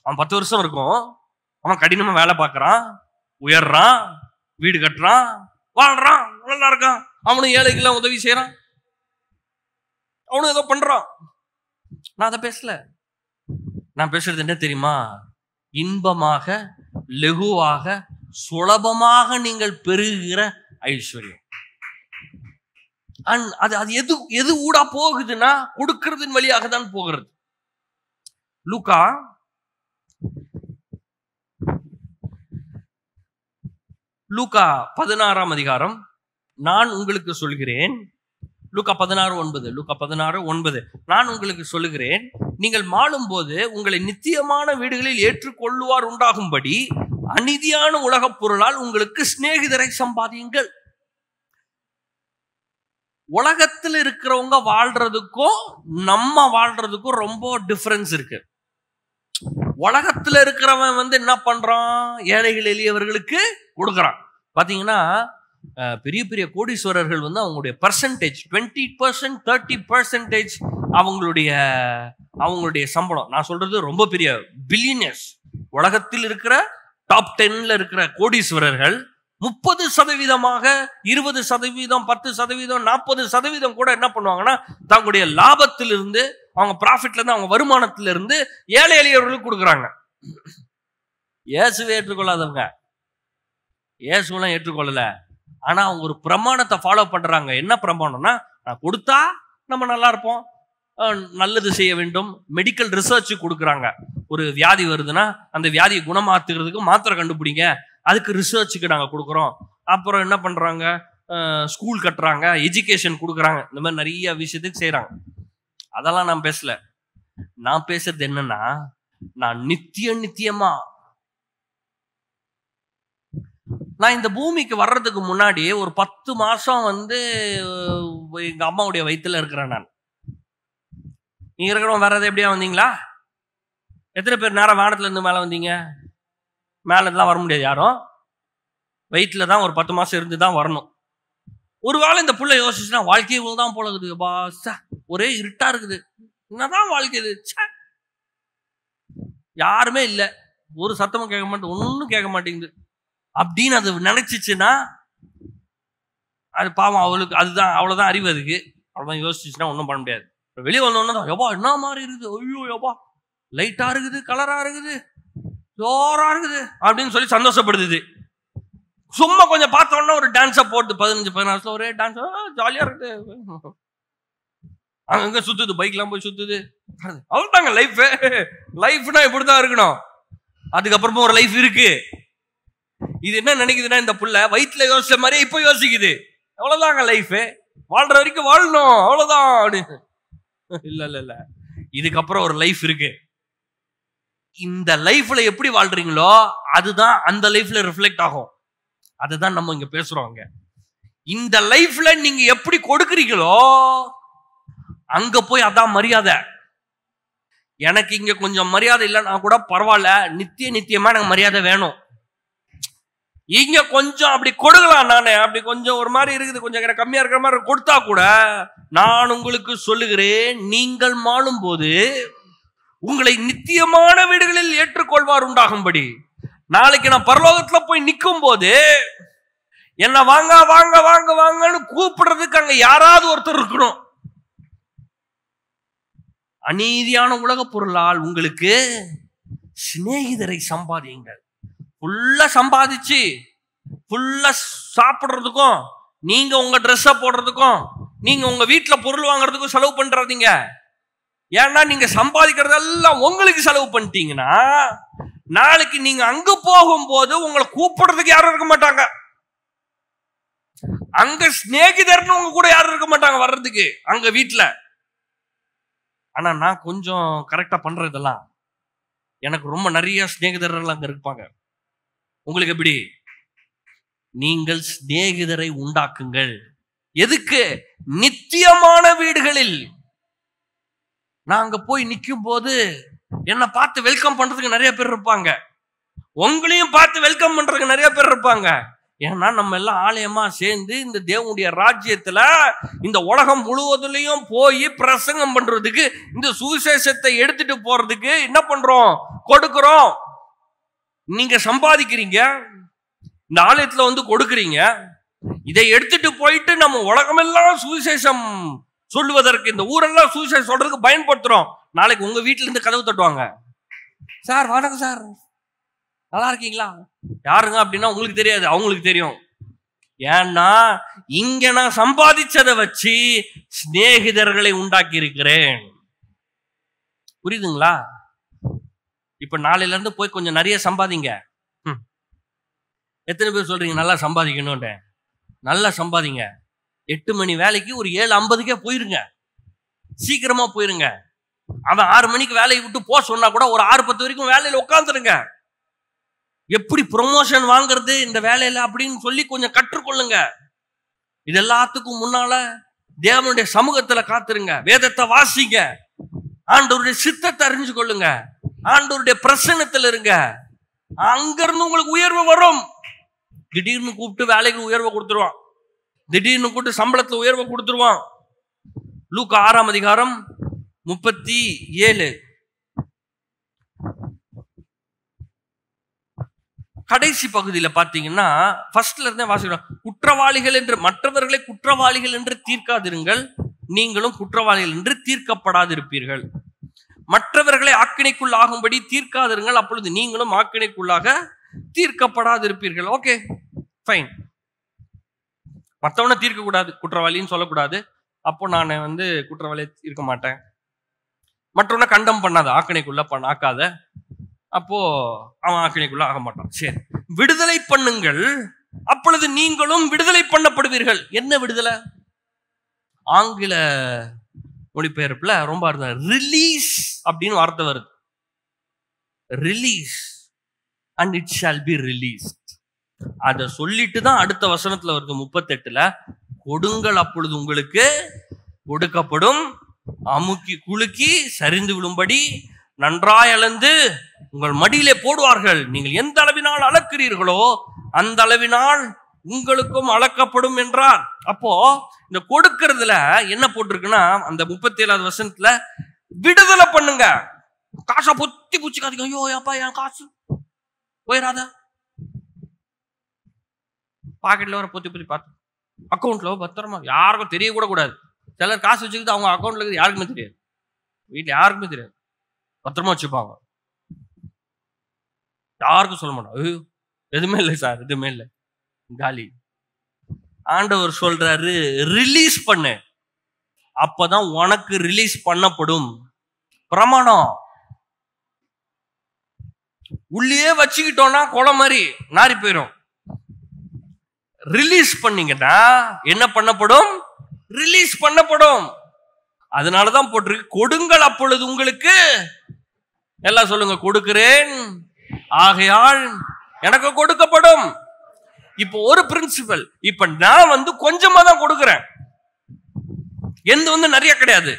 அவன் 10 வருஷம் இருக்கும், அவன் கடினமா வேலை பார்க்கறான், உயர்றான், வீடு கட்டுறான், வாழ்றான், நல்லா இருக்கான். அவனும் ஏழைக்கெல்லாம் உதவி செய்யறான், அவனும் ஏதோ பண்றான். நான் அதை பேசல. நான் பேசுறது என்ன தெரியுமா? இன்பமாக, லகுவாக, சுலபமாக நீங்கள் பெறுகிற ஐஸ்வர்யம். அது அது எது ஊடா போகுதுன்னா, கொடுக்கிறதின் வழியாக தான் போகிறது. லூக்கா 16ஆம் அதிகாரம், நான் உங்களுக்கு சொல்கிறேன். லூக்கா 16:9. லூக்கா 16:9. நான் உங்களுக்கு சொல்லுகிறேன், நீங்கள் மாளும் போது உங்களை நித்தியமான வீடுகளில் ஏற்றுக்கொள்ளுவார் உண்டாகும்படி அநீதியான உலகப் பொருளால் உங்களுக்கு சிநேகிதரை சம்பாதியுங்கள். உலகத்தில் இருக்கிறவங்க வாழ்றதுக்கும் நம்ம வாழ்றதுக்கும் ரொம்ப டிஃபரன்ஸ் இருக்கு. உலகத்துல இருக்கிறவன் வந்து என்ன பண்றான்? ஏழைகள் எளியவர்களுக்கு கொடுக்கறான். பாத்தீங்கன்னா பெரிய பெரிய கோடீஸ்வரர்கள் வந்து அவங்களுடைய பர்சன்டேஜ் 20%, 30% அவங்களுடைய சம்பளம், நான் சொல்றது ரொம்ப பெரிய பில்லியனர்ஸ், உலகத்தில் இருக்கிற டாப் 10ல இருக்கிற கோடீஸ்வரர்கள் 30%, 20%, 10%, 40% கூட என்ன பண்ணுவாங்கன்னா தங்களுடைய லாபத்திலிருந்து, அவங்க ப்ராஃபிட்ல இருந்து, அவங்க வருமானத்திலிருந்து ஏழை எளியவர்களுக்கு கொடுக்குறாங்க. இயேசுவை ஏற்றுக்கொள்ளாதவங்க, இயேசுவெல்லாம் ஏற்றுக்கொள்ளல. ஆனா அவங்க ஒரு பிரமாணத்தை ஃபாலோ பண்றாங்க. என்ன பிரமாணம்னா, நான் கொடுத்தா நம்ம நல்லா இருப்போம், நல்லது செய்ய வேண்டும். மெடிக்கல் ரிசர்ச் கொடுக்குறாங்க. ஒரு வியாதி வருதுன்னா அந்த வியாதியை குணமாத்துறதுக்கு மாத்திரை கண்டுபிடிங்க, அதுக்கு ரிசர்ச்சுக்கு நாங்கள் கொடுக்குறோம். அப்புறம் என்ன பண்றாங்க, ஸ்கூல் கட்டுறாங்க, எஜுகேஷன் கொடுக்குறாங்க. இந்த மாதிரி நிறைய விஷயத்துக்கு செய்யறாங்க. அதெல்லாம் நான் பேசல. நான் பேசுறது என்னன்னா, நான் நித்தியமா நான் இந்த பூமிக்கு வர்றதுக்கு முன்னாடி ஒரு 10 மாசம் எங்க அம்மாவுடைய வயிற்றுல இருக்கிறேன். நான் நீங்க இருக்கிறவங்க வேற எப்படியா வந்தீங்களா? எத்தனை பேர் நேரம் வானத்துல இருந்து மேல வந்தீங்க? மேல இருந்துலாம் வர முடியாது யாரும். வயிற்றுல தான் ஒரு 10 மாசம் இருந்து தான் வரணும். ஒருவேளை இந்த புள்ள யோசிச்சுன்னா, வாழ்க்கை இவ்வளவுதான் போல இருக்குது, பாசா ஒரே இருட்டா இருக்குது, என்னதான் வாழ்க்கை இது, யாருமே இல்லை, ஒரு சத்தமும் கேட்க மாட்டேன், ஒன்னும் கேட்க மாட்டேங்குது அப்படின்னு அது நினைச்சிச்சுன்னா, அது பாவம், அவளுக்கு அதுதான், அவ்வளவுதான் அறிவு, அதுக்கு அவ்வளவுதான் யோசிச்சுன்னா ஒன்றும் பண்ண முடியாது. வெளியே வந்தோன்னா யப்பா என்ன மாதிரி இருக்குது, ஐயோ யப்பா லைட்டா இருக்குது, கலரா இருக்குது, ஜோரா இருக்குது அப்படின்னு சொல்லி சந்தோஷப்படுது. சும்மா கொஞ்சம் பார்த்தோன்னா ஒரு டான்ஸை போட்டு 15-16 ஒரே டான்ஸ், ஜாலியா இருக்குது, அங்க சுத்துது, பைக்லாம் போய் சுத்துது. அவ்வளவுதாங்க லைஃப். லைஃப்னா இப்படிதான் இருக்கணும். அதுக்கப்புறமா ஒரு லைஃப் இருக்கு. இது என்ன நினைக்குதுன்னா, இந்த புள்ள வயிற்றுல யோசிச்ச மாதிரியே இப்ப யோசிக்குது. அவ்வளவுதாங்க லைஃப், வாழ்ற வரைக்கும் வாழணும், அவ்வளவுதான் அப்படின்னு. இல்ல, இதுக்கப்புறம் ஒரு லைஃப் இருக்கு. இந்த லைஃப்ல எப்படி வாழ்றீங்களோ அதுதான் அந்த லைஃப்ல ரிஃப்ளெக்ட் ஆகும். அதுதான் நம்ம இங்க பேசுறோம். இந்த லைஃப்ல நீங்க எப்படி கொடுக்குறீங்களோ அங்க போய் அதான் மரியாதை. எனக்கு இங்க கொஞ்சம் மரியாதை இல்லைன்னா கூட பரவாயில்ல, நித்தியமா எனக்கு மரியாதை வேணும். இங்க கொஞ்சம் அப்படி கொடுக்கலாம், நானே அப்படி கொஞ்சம் ஒரு மாதிரி இருக்குது, கொஞ்சம் கம்மியா இருக்கிற மாதிரி கொடுத்தா கூட, நான் உங்களுக்கு சொல்லுகிறேன், நீங்கள் மாளும் போது உங்களை நித்தியமான வீடுகளில் ஏற்றுக்கொள்வார் உண்டாகும்படி. நாளைக்கு நான் பரலோகத்துல போய் நிற்கும் போது என்ன வாங்க வாங்க வாங்க வாங்கன்னு கூப்பிடுறதுக்கு அங்க யாராவது ஒருத்தர் இருக்கணும். அநீதியான உலக பொருளால் உங்களுக்கு சிநேகிதரை சம்பாதியுங்கள். ஃபுல்லா சம்பாதிச்சு ஃபுல்லா சாப்பிடுறதுக்கும், நீங்க உங்க ட்ரெஸ்ஸை போடுறதுக்கும், நீங்க உங்க வீட்டுல பொருள் வாங்குறதுக்கும் செலவு பண்றாதீங்க. ஏன்னா நீங்க சம்பாதிக்கிறதெல்லாம் உங்களுக்கு செலவு பண்ணிட்டீங்கன்னா, நாளைக்கு நீங்க அங்க போகும்போது உங்களை கூப்பிடுறதுக்கு யாரும் இருக்க மாட்டாங்க. அங்க சிநேகிதர்னு உங்க கூட யாரும் இருக்க மாட்டாங்க வர்றதுக்கு அங்க வீட்டுல. ஆனா நான் கொஞ்சம் கரெக்டா பண்றதெல்லாம், எனக்கு ரொம்ப நிறைய சிநேகிதர்கள் அங்க இருப்பாங்க. உங்களுக்கு எப்படி? நீங்கள் சிநேகிதரை உண்டாக்குங்கள். எதுக்கு? நித்தியமான வீடுகளில். நான் அங்க போய் நிற்கும் போது என்னை பார்த்து வெல்கம் பண்றதுக்கு நிறைய பேர் இருப்பாங்க, உங்களையும் பார்த்து வெல்கம் பண்றதுக்கு நிறைய பேர் இருப்பாங்க. ஏன்னா நம்ம எல்லாம் ஆலயமா சேர்ந்து இந்த தேவனுடைய ராஜ்யத்துல இந்த உலகம் முழுவதுலயும் போய் பிரசங்கம் பண்றதுக்கு, இந்த சுவிசேஷத்தை எடுத்துட்டு போறதுக்கு என்ன பண்றோம்? கொடுக்கிறோம். நீங்க சம்பாதிக்கிறீங்க, இந்த ஆலயத்துல கொடுக்குறீங்க. இதை எடுத்துட்டு போயிட்டு நம்ம உலகமெல்லாம் சுவிசேஷம் சொல்லுவதற்கு, இந்த ஊரெல்லாம் சுவிசேஷம் சொல்றதுக்கு பயன்படுத்துறோம். நாளைக்கு உங்க வீட்டுல இருந்து கதவு தட்டுவாங்க, சார் வணக்கம் சார், நல்லா இருக்கீங்களா? யாருங்க அப்படின்னா உங்களுக்கு தெரியாது, அவங்களுக்கு தெரியும். ஏன்னா இங்க நான் சம்பாதிச்சதை வச்சு சிநேகிதர்களை உண்டாக்கி இருக்கிறேன். புரியுதுங்களா? இப்ப நாளையில இருந்து போய் கொஞ்சம் நிறைய சம்பாதிங்க. எத்தனை பேர் சொல்றீங்க நல்லா சம்பாதிக்கணும்? நல்லா சம்பாதிங்க. 8 மணி வேலைக்கு ஒரு 7:50 போயிருங்க, சீக்கிரமா போயிருங்க. அவன் 6 மணிக்கு வேலையை விட்டு போ சொன்னா கூட ஒரு 6:10 வரைக்கும் வேலையில உட்காந்துருங்க. எப்படி ப்ரொமோஷன் வாங்குறது இந்த வேலையில அப்படின்னு சொல்லி கொஞ்சம் கற்றுக்கொள்ளுங்க. இது எல்லாத்துக்கும் முன்னால தேவனுடைய சமூகத்துல காத்துருங்க, வேதத்தை வாசிங்க, ஆண்டவருடைய சித்தத்தை அறிஞ்சு கொள்ளுங்க, ஆண்டவருடைய பிரசன்னத்துல இருங்க. அங்க இருந்து உங்களுக்கு உயர்வு வரும். திடீர்னு கூப்பிட்டு வேலைக்கு உயர்வை கொடுத்துருவான், திடீர்னு கூப்பிட்டு சம்பளத்துல உயர்வை கொடுத்துருவான். லூக்கா 6ஆம் அதிகாரம் 37 கடைசி பகுதியில பாத்தீங்கன்னா ஃபர்ஸ்ட்ல இருந்தே வாசிக்கிறோம். குற்றவாளிகள் என்று மற்றவர்களை குற்றவாளிகள் என்று தீர்க்காதிருங்கள், நீங்களும் குற்றவாளிகள் என்று தீர்க்கப்படாதிருப்பீர்கள். மற்றவர்களை ஆக்கினைக்குள் ஆகும்படி தீர்க்காதிருங்கள், அப்பொழுது நீங்களும் ஆக்கினைக்குள்ளாக தீர்க்கப்படாதிருப்பீர்கள். Okay fine. மற்றவனை தீர்க்க கூடாது, குற்றவாளின்னு சொல்லக்கூடாது. அப்போ நான் குற்றவாளி இருக்க மாட்டேன். மற்றவனை கண்டம் பண்ணாத, ஆக்கினைக்குள்ள ஆக்காத, அப்போ அவன் ஆக்கினைக்குள்ள ஆக மாட்டான். சரி, விடுதலை பண்ணுங்கள், அப்பொழுது நீங்களும் விடுதலை பண்ணப்படுவீர்கள். என்ன விடுதலை? ஆங்கில மொழிபெயர்ப்புல ரொம்ப ரிலீஸ் அப்படின்னு வார்த்தை வருது. Release and it shall be released. அத சொல்லிட்டு தான் அடுத்த வசனத்துல வருது 38ல, கொடுங்கள் அப்பொழுது உங்களுக்கு கொடுக்கப்படும், அமுக்கி குலுக்கி சரிந்து விழும்படி நன்றாய் அளந்து உங்கள் மடியிலே போடுவார்கள். நீங்கள் எந்த அளவினால் அளக்கிறீர்களோ அந்த அளவினால் உங்களுக்கும் அளக்கப்படும் என்றார். அப்போ இந்த கொடுக்கறதுல என்ன போட்டிருக்குன்னா, அந்த 37வது வசனத்துல விடுதலை பண்ணுங்க. காசை பொத்தி பூச்சிக்காதீங்க. ஐயோ அப்பா என் காசு போயிடாத, பாக்கெட்ல வர பொத்தி பொத்தி பார்த்து அக்கௌண்ட்ல பத்திரமா, யாருக்கும் தெரிய கூட கூடாது. சிலர் காசு வச்சுக்கிட்டு அவங்க அக்கௌண்ட்ல இருக்குது யாருக்குமே தெரியாது, வீட்டுல யாருக்குமே தெரியாது, பத்திரமா வச்சுப்பாங்க, யாருக்கும் சொல்ல மாட்டோம். ஐயோ எதுவுமே இல்லை சார், எதுவுமே இல்லை, காலி. ஆண்டவர் சொல்றாரு ரிலீஸ் பண்ணு, அப்பதான் உனக்கு ரிலீஸ் பண்ணப்படும். பிரமாணம் உள்ளே வச்சுக்கிட்டோம்னா கொலை மாதிரி நாரி போயிடும். ரிலீஸ் பண்ணீங்கன்னா என்ன பண்ணப்படும்? ரிலீஸ் பண்ணப்படும். அதனாலதான் போட்டிருக்கு கொடுங்கள் அப்பொழுது உங்களுக்கு, எல்லாம் சொல்லுங்க, கொடுக்கிறேன் ஆகையால் எனக்கு கொடுக்கப்படும். இப்போ ஒரு பிரின்சிபல், இப்ப நான் கொஞ்சமா தான் கொடுக்கிறேன், எந்த நிறைய கிடையாது.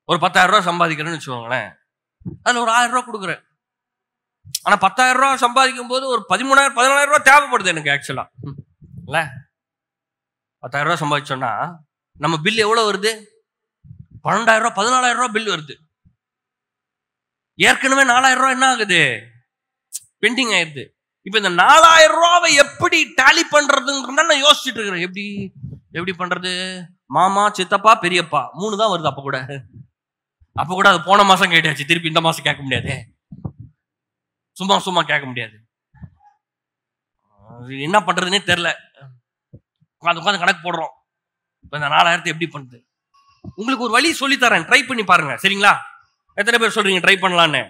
ஒரு 10,000 ரூபாய் சம்பாதிக்கிறேன்னு வச்சுக்கோங்களேன், அதுல ஒரு 1000 ரூபாய் கொடுக்குறேன். ஆனா 10,000 ரூபாய் சம்பாதிக்கும் போது ஒரு 13,000 14,000 ரூபாய் தேவைப்படுது எனக்கு ஆக்சுவலா. இல்ல 10,000 ரூபாய் சம்பாதிச்சோம்னா நம்ம பில் எவ்வளவு வருது? 12,000 ரூபாய் 14,000 ரூபாய் பில் வருது. ஏற்கனவே 4,000 ரூபாய் என்ன ஆகுது? பெண்டிங் ஆயிடுது. இப்ப இந்த 4,000 ரூபாவை எப்படி டேலி பண்றதுன்னு நான் யோசிச்சுட்டு இருக்கிறேன். எப்படி பண்றது? மாமா, சித்தப்பா, பெரியப்பா 3 தான் வருது. அப்ப கூட அது போன மாசம் கேட்டாச்சு, திருப்பி இந்த மாசம் கேட்க முடியாது, சும்மா கேட்க முடியாது. என்ன பண்றதுன்னே தெரியல, உட்காந்து கணக்கு போடுறோம். இப்ப இந்த 4,000 எப்படி பண்றது? உங்களுக்கு ஒரு வழி சொல்லி தரேன், ட்ரை பண்ணி பாருங்க. சரிங்களா? எத்தனை பேர் சொல்றீங்க ட்ரை பண்ணலான்னு?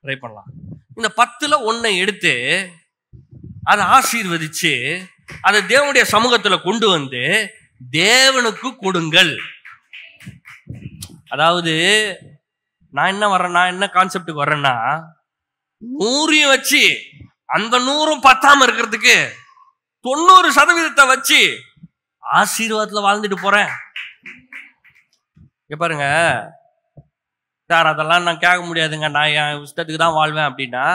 ட்ரை பண்ணலாம். இந்த 10ல் 1 எடுத்து அதை ஆசீர்வதிச்சு அதை தேவனுடைய சமூகத்துல கொண்டு வந்து தேவனுக்கு கொடுங்கள். அதாவது நான் என்ன கான்செப்டுக்கு வர்றேன்னா, 100 வச்சு அந்த 100 பத்தாம இருக்கிறதுக்கு 90% வச்சு ஆசீர்வாதத்துல வாழ்ந்துட்டு போறேன். பாருங்க சார், அதெல்லாம் நான் கேட்க முடியாதுங்க, நான் என் இஷ்டத்துக்கு தான் வாழ்வேன் அப்படின்னா,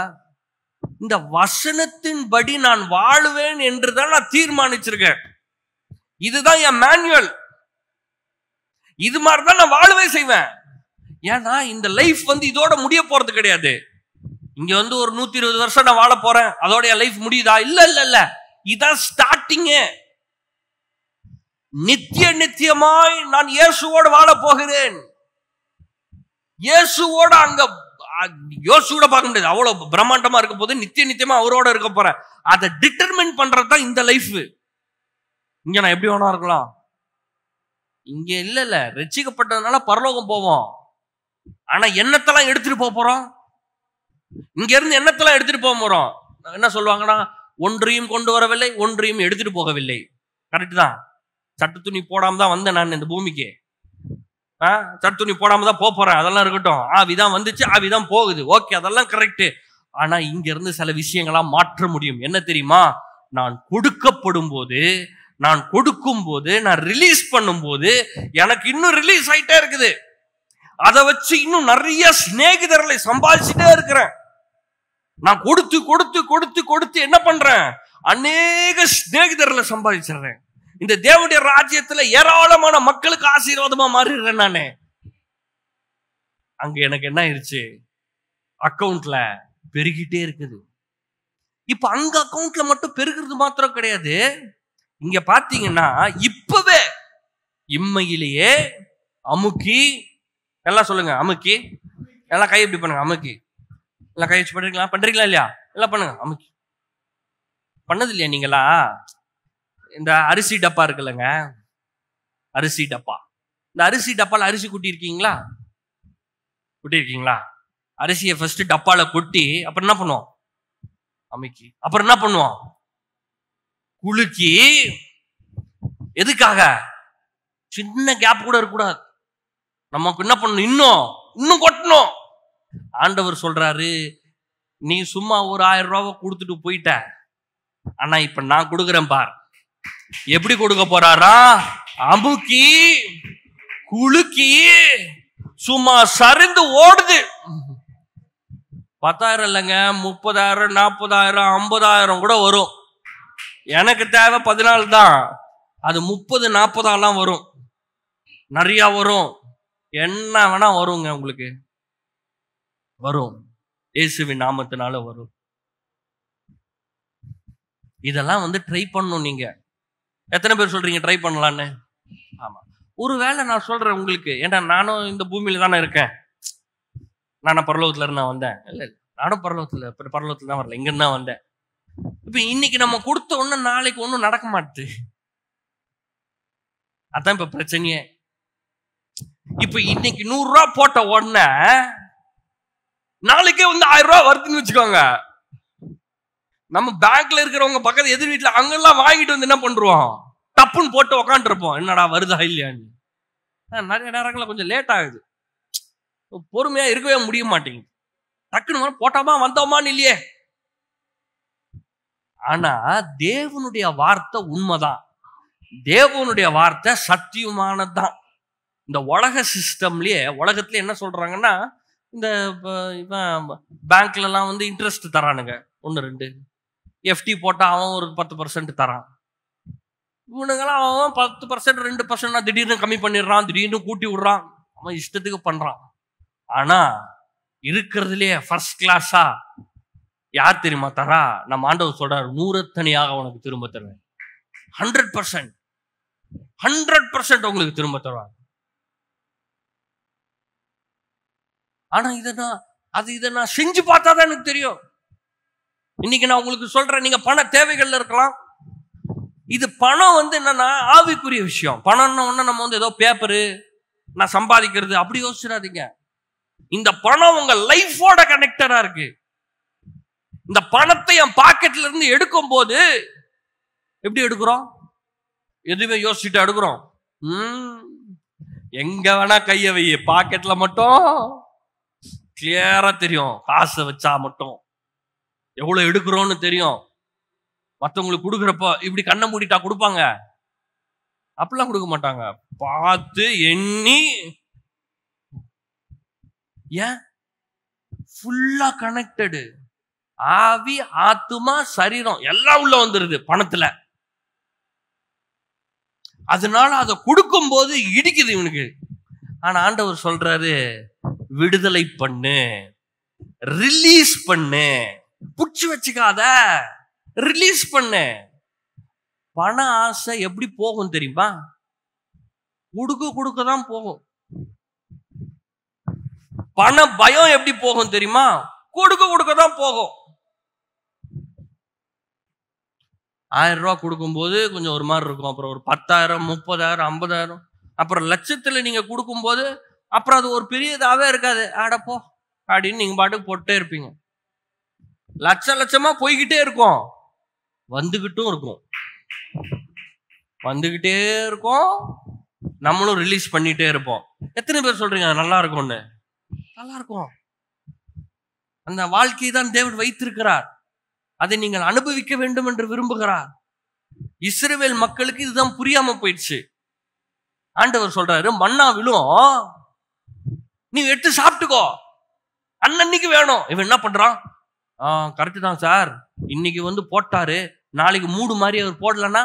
இந்த வசனத்தின்படி நான் வாழுவேன் என்றுதான் நான் தீர்மானிச்சிருக்கேன். இதுதான் என் மேனுவல், இது மாதிரிதான் நான் வாழவே செய்வேன். ஏன்னா இந்த லைஃப் இதோட முடிய போறது கிடையாது. இங்க ஒரு 120 வருஷம் நான் வாழ போறேன், அதோட என் லைஃப் முடியுதா? இல்ல, இதான் ஸ்டார்டிங். நித்தியமாய் நான் இயேசுவோடு வாழ போகிறேன். இயேசுவோட அங்க யோசுவோட பார்க்க முடியாது, அவ்வளவு பிரம்மாண்டமா இருக்க போது நித்தியமா அவரோட இருக்க போறேன். அதை டிட்டர்மின் பண்றதுதான் இந்த லைஃப். இங்க நான் எப்படி வேணா இருக்கலாம், இங்க இல்ல ரட்சிக்கப்பட்டதுனால பரலோகம் போவோம். ஆனா எண்ணத்தெல்லாம் எடுத்துட்டு போறோம், இங்க இருந்து எண்ணத்தெல்லாம் எடுத்துட்டு போறோம். என்ன சொல்லுவாங்கன்னா, ஒன்றையும் கொண்டு வரவில்லை, ஒன்றையும் எடுத்துட்டு போகவில்லை. கரெக்ட் தான். சட்டு துணி போடாம தான் வந்தேன் நான் இந்த பூமிக்கு. சட்டு துணி போடாம தான் போறேன், அதெல்லாம் இருக்கட்டும். ஆவிதான் வந்துச்சு, ஆவிதான் போகுது, ஓகே, அதெல்லாம் கரெக்ட். ஆனா இங்க இருந்து சில விஷயங்களா மாற்ற முடியும். என்ன தெரியுமா? நான் கொடுக்கப்படும் போது, நான் கொடுக்கும் போது, நான் ரிலீஸ் பண்ணும் போது எனக்கு இன்னும் ரிலீஸ் ஆயிட்டே இருக்குது. அதை வச்சு இன்னும் நிறைய சிநேகிதர்களை சம்பாதிச்சுட்டே இருக்கிறேன். நான் கொடுத்து கொடுத்து கொடுத்து கொடுத்து என்ன பண்றேன்? அநேக சிநேகிதர்களை சம்பாதிச்சிடுறேன். இந்த தேவனுடைய ராஜ்யத்துல ஏராளமான மக்களுக்கு ஆசீர்வாதமா மாறிடுறேன் நானே. அங்க எனக்கு என்ன ஆயிடுச்சு, அக்கவுண்ட்ல பெருகிட்டே இருக்குது. இப்ப அங்க அக்கவுண்ட்ல மட்டும் பெருகிறது மாத்திரம் கிடையாது, இங்க பாத்தீங்கன்னா இப்பவே இம்மையிலேயே அமுக்கி, எல்லாம் சொல்லுங்க அமுக்கி, எல்லாம் கை எப்படி பண்ணுங்க, அமுக்கி, எல்லாம் கை வச்சு பண்றீங்களா இல்லையா, எல்லாம் பண்ணுங்க அமுக்கி. பண்ணது இல்லையா நீங்களா? இந்த அரிசி டப்பா இருக்குல்லங்க, அரிசி டப்பா, இந்த அரிசி டப்பால அரிசி கொட்டி இருக்கீங்களா? அரிசியை ஃபர்ஸ்ட் டப்பால கொட்டி அப்புறம் என்ன பண்ணுவோம், அமுக்கி, அப்புறம் என்ன பண்ணுவோம், குலுக்கி. எதுக்காக? சின்ன கேப் கூட இருக்கக்கூடாது, நமக்கு என்ன பண்ணணும், இன்னும் கொட்டணும். ஆண்டவர் சொல்றாரு, நீ சும்மா ஒரு 1000 ரூபாவை கொடுத்துட்டு போயிட்ட, ஆனா இப்ப நான் கொடுக்குறேன் பார். எப்படி கொடுக்க போறாரா? அமுக்கி குலுக்கி சும்மா சரிந்து ஓடுது. 10,000 இல்லைங்க, 30,000, 40,000, 50,000 கூட வரும். எனக்கு தேவை 14 தான், அது 30, 40 வரும், நிறைய வரும், என்ன வேணா வருங்க, உங்களுக்கு வரும், இயேசுவின் நாமத்தினால வரும். இதெல்லாம் ட்ரை பண்ணணும். நீங்க எத்தனை பேர் சொல்றீங்க ட்ரை பண்ணலான்னு? ஆமா, ஒருவேளை நான் சொல்றேன் உங்களுக்கு, ஏன்னா நானும் இந்த பூமியில தானே இருக்கேன், நானும் பரலோகத்துல இருந்து நான் வந்தேன். இல்ல, நானும் பரலோகத்துல தான் வரல, இங்க தான் வந்தேன். இப்ப இன்னைக்கு நம்ம கொடுத்த ஒண்ணு நாளைக்கு ஒண்ணும் நடக்க மாட்டுது, அதான் இப்ப பிரச்சனையே. இப்ப இன்னைக்கு 100 ரூபாய் போட்ட உடனே நாளைக்கே 1000 ரூபாய் வருதுன்னு வச்சுக்கோங்க. நம்ம பேங்க்ல இருக்கிறவங்க பக்கத்து எதிர் வீட்டுல அங்கெல்லாம் வாங்கிட்டு என்ன பண்றோம், தப்புன்னு போட்டு உக்காண்டு இருப்போம், என்னடா வருதா இல்லையான்னு. நிறைய நேரங்கள்ல கொஞ்சம் லேட் ஆகுது, பொறுமையா இருக்கவே முடிய மாட்டேங்குது, டக்குன்னு போட்டோமா வந்தோமான்னு இல்லையே. ஆனா தேவனுடைய வார்த்தை உண்மைதான், தேவனுடைய வார்த்தை சத்தியமானதுதான். இந்த உலக சிஸ்டம்லயே, உலகத்துல என்ன சொல்றாங்கன்னா, இந்த பேங்க்ல எல்லாம் இன்ட்ரெஸ்ட் தரானுங்க, 1-2 FD போட்டா அவன் ஒரு 10% தரான், இவனுங்கெல்லாம் அவன் 10%, 2% திடீர்னு கம்மி பண்ணிடுறான், திடீர்னு கூட்டி விடுறான், அவன் இஷ்டத்துக்கு பண்றான். ஆனா இருக்கிறதுலயே ஃபர்ஸ்ட் கிளாஸா யார் தெரியுமா தரா? நம்ம ஆண்டவர் சொல்றாரு, 100 தனியாக உனக்கு திரும்ப தருவேன், 100% உங்களுக்கு திரும்ப தருவாங்க. ஆனா இதை நான் செஞ்சு பார்த்தாதான் எனக்கு தெரியும். இன்னைக்கு நான் உங்களுக்கு சொல்றேன், நீங்க பண தேவைகள்ல இருக்கலாம். இது பணம் என்னன்னா ஆவிக்குரிய விஷயம். பணம்னா ஒண்ணு நம்ம ஏதோ பேப்பரு நான் சம்பாதிக்கிறது அப்படி யோசிச்சிடாதீங்க. இந்த பணம் உங்க லைஃபோட கனெக்டடா இருக்கு. இந்த பணத்தை என் பாக்கெட்ல இருந்து எடுக்கும் போது எப்படி எடுக்கிறோம்? எதுவுமே யோசிச்சுட்டு எடுக்கிறோம். எங்க வேணா கைய வை, பாக்கெட்ல மட்டும் கிளியரா தெரியும். காசை வச்சா மட்டும் எவ்வளவு எடுக்கிறோம்னு தெரியும். மற்றவங்களுக்கு கொடுக்குறப்ப இப்படி கண்ணை மூடிட்டா கொடுப்பாங்க, அப்படிலாம் கொடுக்க மாட்டாங்க, பார்த்து எண்ணி. ஏன்? ஃபுல்லா கனெக்டடு, ஆவி ஆத்துமா சரீரம் எல்லாம் உள்ள வந்துருது பணத்துல. அதனால அதை கொடுக்கும் போது இடிக்குது இவனுக்கு. ஆனா ஆண்டவர் சொல்றாரு, விடுதலை பண்ணு, ரிலீஸ் பண்ணு, புடிச்சு வச்சுக்காத, ரிலீஸ் பண்ணு. பண ஆசை எப்படி போகும் தெரியுமா? கொடுக்கதான் போகும். பண பயம் எப்படி போகும் தெரியுமா? கொடுக்கதான் போகும். 1000 ரூபாய் கொடுக்கும் போது கொஞ்சம் ஒரு மாதிரி இருக்கும், அப்புறம் ஒரு 10,000, 30,000, 50,000, அப்புறம் லட்சத்துல நீங்க கொடுக்கும் போது அப்புறம் அது ஒரு பெரிய இதாவே இருக்காது. ஆடப்போ அப்படின்னு நீங்க பாட்டுக்கு போட்டே இருப்பீங்க. லட்சமா போய்கிட்டே இருக்கும், வந்துகிட்டே இருக்கும், நம்மளும் ரிலீஸ் பண்ணிட்டே இருப்போம். எத்தனை பேர் சொல்றீங்க நல்லா இருக்கும்னு? நல்லா இருக்கும். அந்த வாழ்க்கையை தான் தேவன் வைத்திருக்கிறார், அதை நீங்கள் அனுபவிக்க வேண்டும் என்று விரும்புகிறார். இஸ்ரவேல் மக்களுக்கு இதுதான் புரியாம போயிடுச்சு. ஆண்டவர் சொல்றாரு, மன்னா விழும், நீ எடுத்து சாப்பிட்டுக்கோ, அன்னைக்கு வேணும். இவன் என்ன பண்றான்? கரெக்டு தான் சார், இன்னைக்கு போட்டாரு, நாளைக்கு மூடு மாதிரி அவர் போடலன்னா,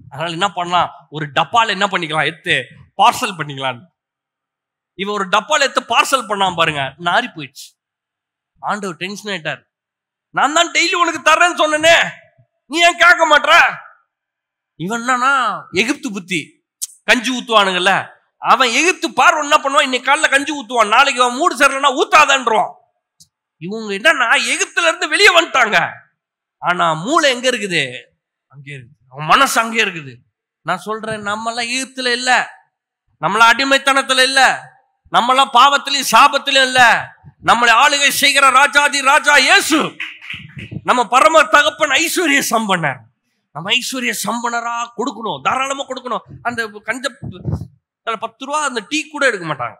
அதனால என்ன பண்ணலாம், ஒரு டப்பால என்ன பண்ணிக்கலாம், எடுத்து பார்சல் பண்ணிக்கலாம். இவன் ஒரு டப்பால எடுத்து பார்சல் பண்ணாம பாருங்க, நாரி போயிடுச்சு. ஆண்டவர் டென்ஷன் ஆயிட்டார். நான் தான் டெய்லி உனக்கு தர்றேன்னு சொன்னேனே, நீ ஏன் கேட்க மாட்ற? இவன் என்னன்னா எகிப்து புத்தி, கஞ்சி ஊத்துவானுங்கல்ல, அவன் எகிப்து பார்வன் என்ன பண்ணுவான், இன்னைக்கு காலைல கஞ்சி ஊத்துவான், நாளைக்கு அவன் மூடு சரியில்லைன்னா ஊத்தாதன்றான். இவங்க என்னன்னா எகிப்துல இருந்து வெளியே வந்துட்டாங்க, ஆனா மூளை எங்க இருக்குது? அங்கே இருக்குது. அவன் மனசு அங்கே இருக்குது. நான் சொல்றேன், நம்மளாம் எகிப்துல இல்ல, நம்மளாம் அடிமைத்தனத்துல இல்ல, நம்மளாம் பாவத்திலையும் சாபத்திலும் இல்ல. நம்மளை ஆளுகை செய்கிற ராஜாதி ராஜா இயேசு, நம்ம பரம தகப்பன் ஐஸ்வர்ய சம்பனர். நம்ம ஐஸ்வர்ய சம்பனரா கொடுக்கணும், தாராளமா கொடுக்கணும். அந்த கஞ்ச 10 ரூபா அந்த டீ கூட எடுக்க மாட்டாங்க.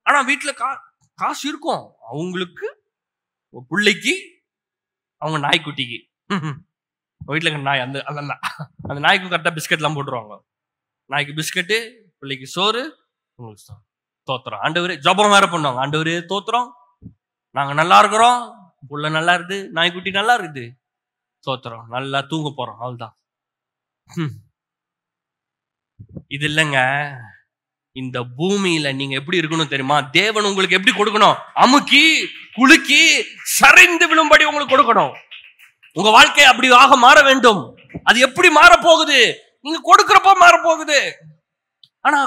ஆனா வீட்டுல காசு இருக்கும் அவங்களுக்கு, பிள்ளைக்கு, அவங்க நாய்க்குட்டிக்கு. வீட்டுல நாய் அந்த நாய்க்கு கரெக்டா பிஸ்கட் எல்லாம் போட்டுருவாங்க. நாய்க்கு பிஸ்கட்டு, பிள்ளைக்கு சோறு, உங்களுக்கு தோத்துறோம். ஆண்டவரே ஜபம் வேற பண்ணுவாங்க, ஆண்டவரே தோத்துறோம், நாங்க நல்லா இருக்கிறோம், புள்ள நல்லா இருக்குது, நாய்க்குட்டி நல்லா இருக்குது, தோத்துறோம், நல்லா தூங்க போறோம், அவ்வளவுதான். இது இல்லைங்க. இந்த பூமியில நீங்க எப்படி இருக்கணும் தெரியுமா? தேவன் உங்களுக்கு எப்படி கொடுக்கணும்? அமுக்கி குலுக்கி சரிந்து விழும்படி உங்களுக்கு கொடுக்கணும். உங்க வாழ்க்கை அப்படி ஆக மாற வேண்டும். அது எப்படி மாற போகுது? நீங்க கொடுக்கிறப்ப மாற போகுது. ஆனா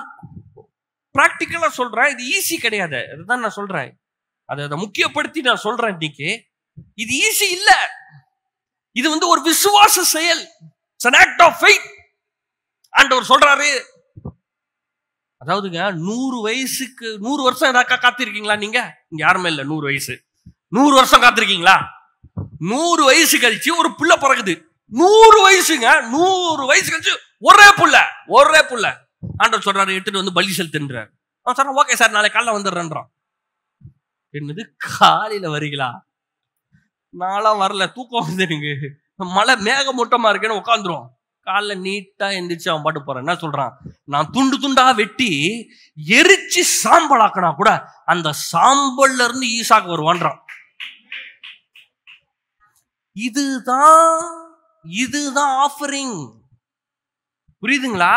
பிராக்டிக்கலா சொல்றேன், இது ஈஸி கிடையாது. அதுதான் நான் சொல்றேன், அதை முக்கியப்படுத்தி நான் சொல்றேன். இன்னைக்கு இது ஈஸி இல்ல. இது ஒரு விசுவாச செயல். It's an act of faith. ஆண்டவர் சொல்றாரு. அதாவதுங்க 100 வயசுக்கு 100 வருஷம் காத்திருக்கீங்களா? நீங்க இங்க யாருமே இல்ல 100 வயசு 100 வருஷம் காத்திருக்கீங்களா? 100 வயசு கழிச்சு ஒரு புள்ள பிறகுது. 100 வயசுங்க, 100 வயசு கழிச்சு ஒரே புள்ள. ஆண்டவர் சொல்றாரு, எடுத்துட்டு பலி செலுத்துன்றார். அவன் சொல்றான், ஓகே சார், நாளை காலைல வந்துடுறேன்றான். என்னது, காலையில வரீங்களா? நான்லாம் வரல, தூக்கம் வந்து எனக்கு, மழை மேகமூட்டமா இருக்குன்னு உட்காந்துரும். காலைல நீட்டா எந்திரிச்சு அவன் பாட்டு போறான். என்ன சொல்றான்? நான் துண்டு துண்டா வெட்டி எரிச்சு சாம்பல் ஆக்கினா கூட அந்த சாம்பல்ல இருந்து ஈசாக்கு வருவான்றான். இதுதான் ஆஃபரிங். புரியுதுங்களா?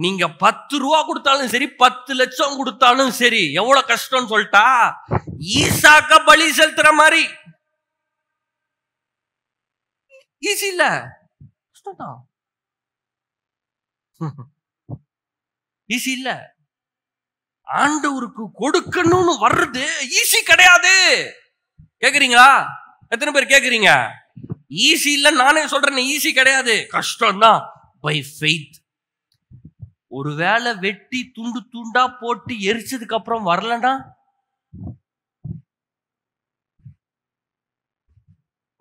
நீங்க 10 ரூபா கொடுத்தாலும் சரி, 10 லட்சம் கொடுத்தாலும் சரி, எவ்வளவு கஷ்டம்னு சொல்லிட்டா, ஈசாக்க பலி செலுத்துற மாதிரி. ஈஸி இல்ல, கஷ்டம். ஈஸி இல்ல. ஆண்டவருக்கு கொடுக்கணும்னு வர்றது ஈஸி கிடையாது. கேக்குறீங்களா? எத்தனை பேர் கேக்குறீங்க? ஈஸி இல்ல. நானே சொல்றேன், ஈஸி கிடையாது, கஷ்டம் தான். By faith. ஒருவேளை வெட்டி துண்டு துண்டா போட்டு எரிச்சதுக்கு அப்புறம் வரலன்னா,